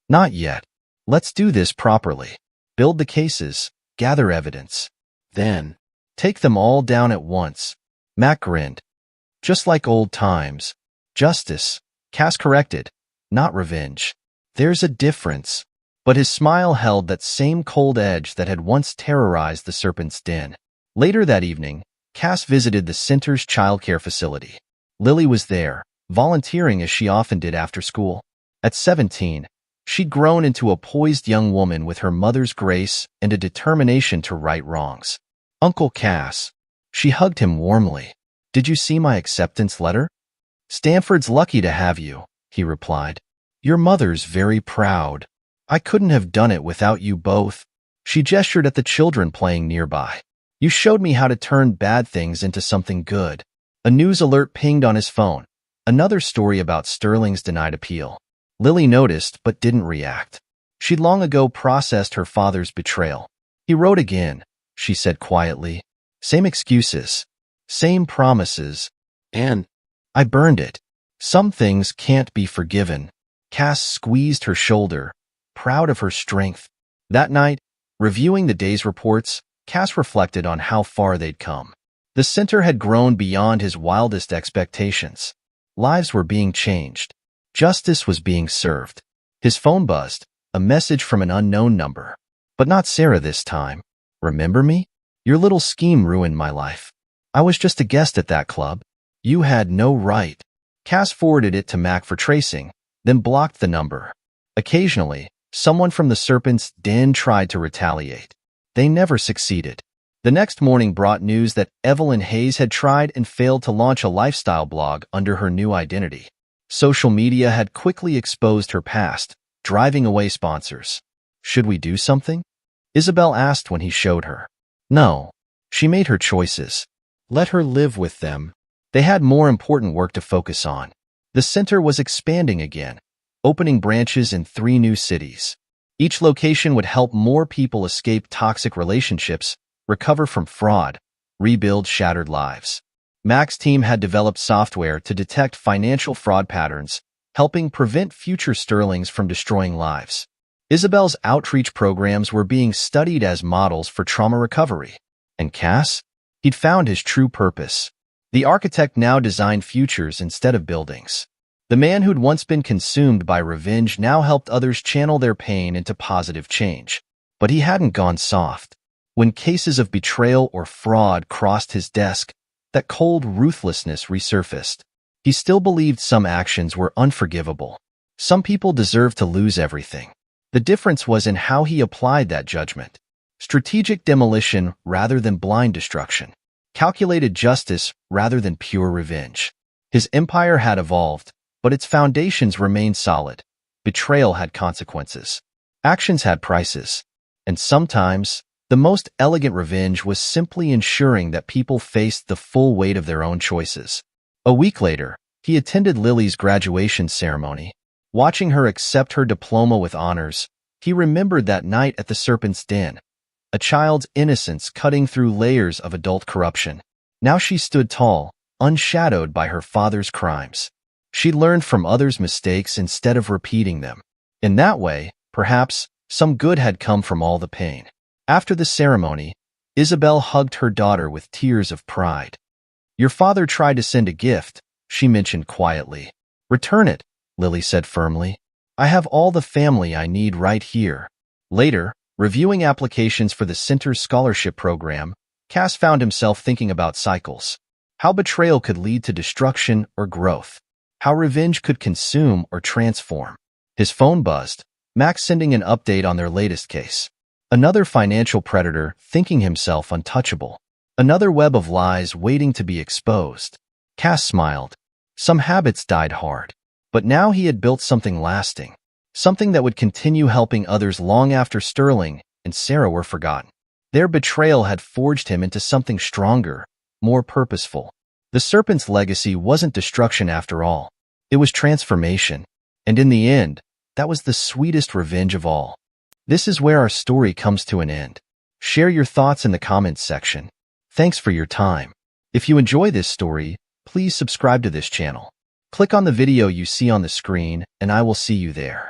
"Not yet. Let's do this properly. Build the cases, gather evidence. Then, take them all down at once." Mac grinned. "Just like old times." "Justice," Cass corrected, "not revenge. There's a difference." But his smile held that same cold edge that had once terrorized the Serpent's Den. Later that evening, Cass visited the center's childcare facility. Lily was there, volunteering as she often did after school. At 17, she'd grown into a poised young woman with her mother's grace and a determination to right wrongs. "Uncle Cass." She hugged him warmly. "Did you see my acceptance letter?" "Stanford's lucky to have you," he replied. "Your mother's very proud. I couldn't have done it without you both." She gestured at the children playing nearby. "You showed me how to turn bad things into something good." A news alert pinged on his phone. Another story about Sterling's denied appeal. Lily noticed but didn't react. She'd long ago processed her father's betrayal. "He wrote again," she said quietly. "Same excuses, same promises, and I burned it. Some things can't be forgiven." Cass squeezed her shoulder, proud of her strength. That night, reviewing the day's reports, Cass reflected on how far they'd come. The center had grown beyond his wildest expectations. Lives were being changed. Justice was being served. His phone buzzed, a message from an unknown number. "But not Sarah this time. Remember me? Your little scheme ruined my life. I was just a guest at that club. You had no right." Cass forwarded it to Mac for tracing, then blocked the number. Occasionally, someone from the Serpent's Den tried to retaliate. They never succeeded. The next morning brought news that Evelyn Hayes had tried and failed to launch a lifestyle blog under her new identity. Social media had quickly exposed her past, driving away sponsors. Should we do something? Isabel asked when he showed her. No. She made her choices. Let her live with them. They had more important work to focus on. The center was expanding again, opening branches in 3 new cities. Each location would help more people escape toxic relationships, recover from fraud, rebuild shattered lives. Mac's team had developed software to detect financial fraud patterns, helping prevent future Sterlings from destroying lives. Isabel's outreach programs were being studied as models for trauma recovery. And Cass? He'd found his true purpose. The architect now designed futures instead of buildings. The man who'd once been consumed by revenge now helped others channel their pain into positive change. But he hadn't gone soft. When cases of betrayal or fraud crossed his desk, that cold ruthlessness resurfaced. He still believed some actions were unforgivable. Some people deserved to lose everything. The difference was in how he applied that judgment. Strategic demolition rather than blind destruction. Calculated justice rather than pure revenge. His empire had evolved, but its foundations remained solid. Betrayal had consequences. Actions had prices. And sometimes, the most elegant revenge was simply ensuring that people faced the full weight of their own choices. A week later, he attended Lily's graduation ceremony. Watching her accept her diploma with honors, he remembered that night at the Serpent's Den. A child's innocence cutting through layers of adult corruption. Now she stood tall, unshadowed by her father's crimes. She learned from others' mistakes instead of repeating them. In that way, perhaps, some good had come from all the pain. After the ceremony, Isabel hugged her daughter with tears of pride. Your father tried to send a gift, she mentioned quietly. Return it, Lily said firmly. I have all the family I need right here. Later, reviewing applications for the center's scholarship program, Cass found himself thinking about cycles. How betrayal could lead to destruction or growth. How revenge could consume or transform. His phone buzzed, Max sending an update on their latest case. Another financial predator thinking himself untouchable. Another web of lies waiting to be exposed. Cass smiled. Some habits died hard. But now he had built something lasting. Something that would continue helping others long after Sterling and Sarah were forgotten. Their betrayal had forged him into something stronger, more purposeful. The Serpent's legacy wasn't destruction after all. It was transformation. And in the end, that was the sweetest revenge of all. This is where our story comes to an end. Share your thoughts in the comments section. Thanks for your time. If you enjoy this story, please subscribe to this channel. Click on the video you see on the screen, and I will see you there.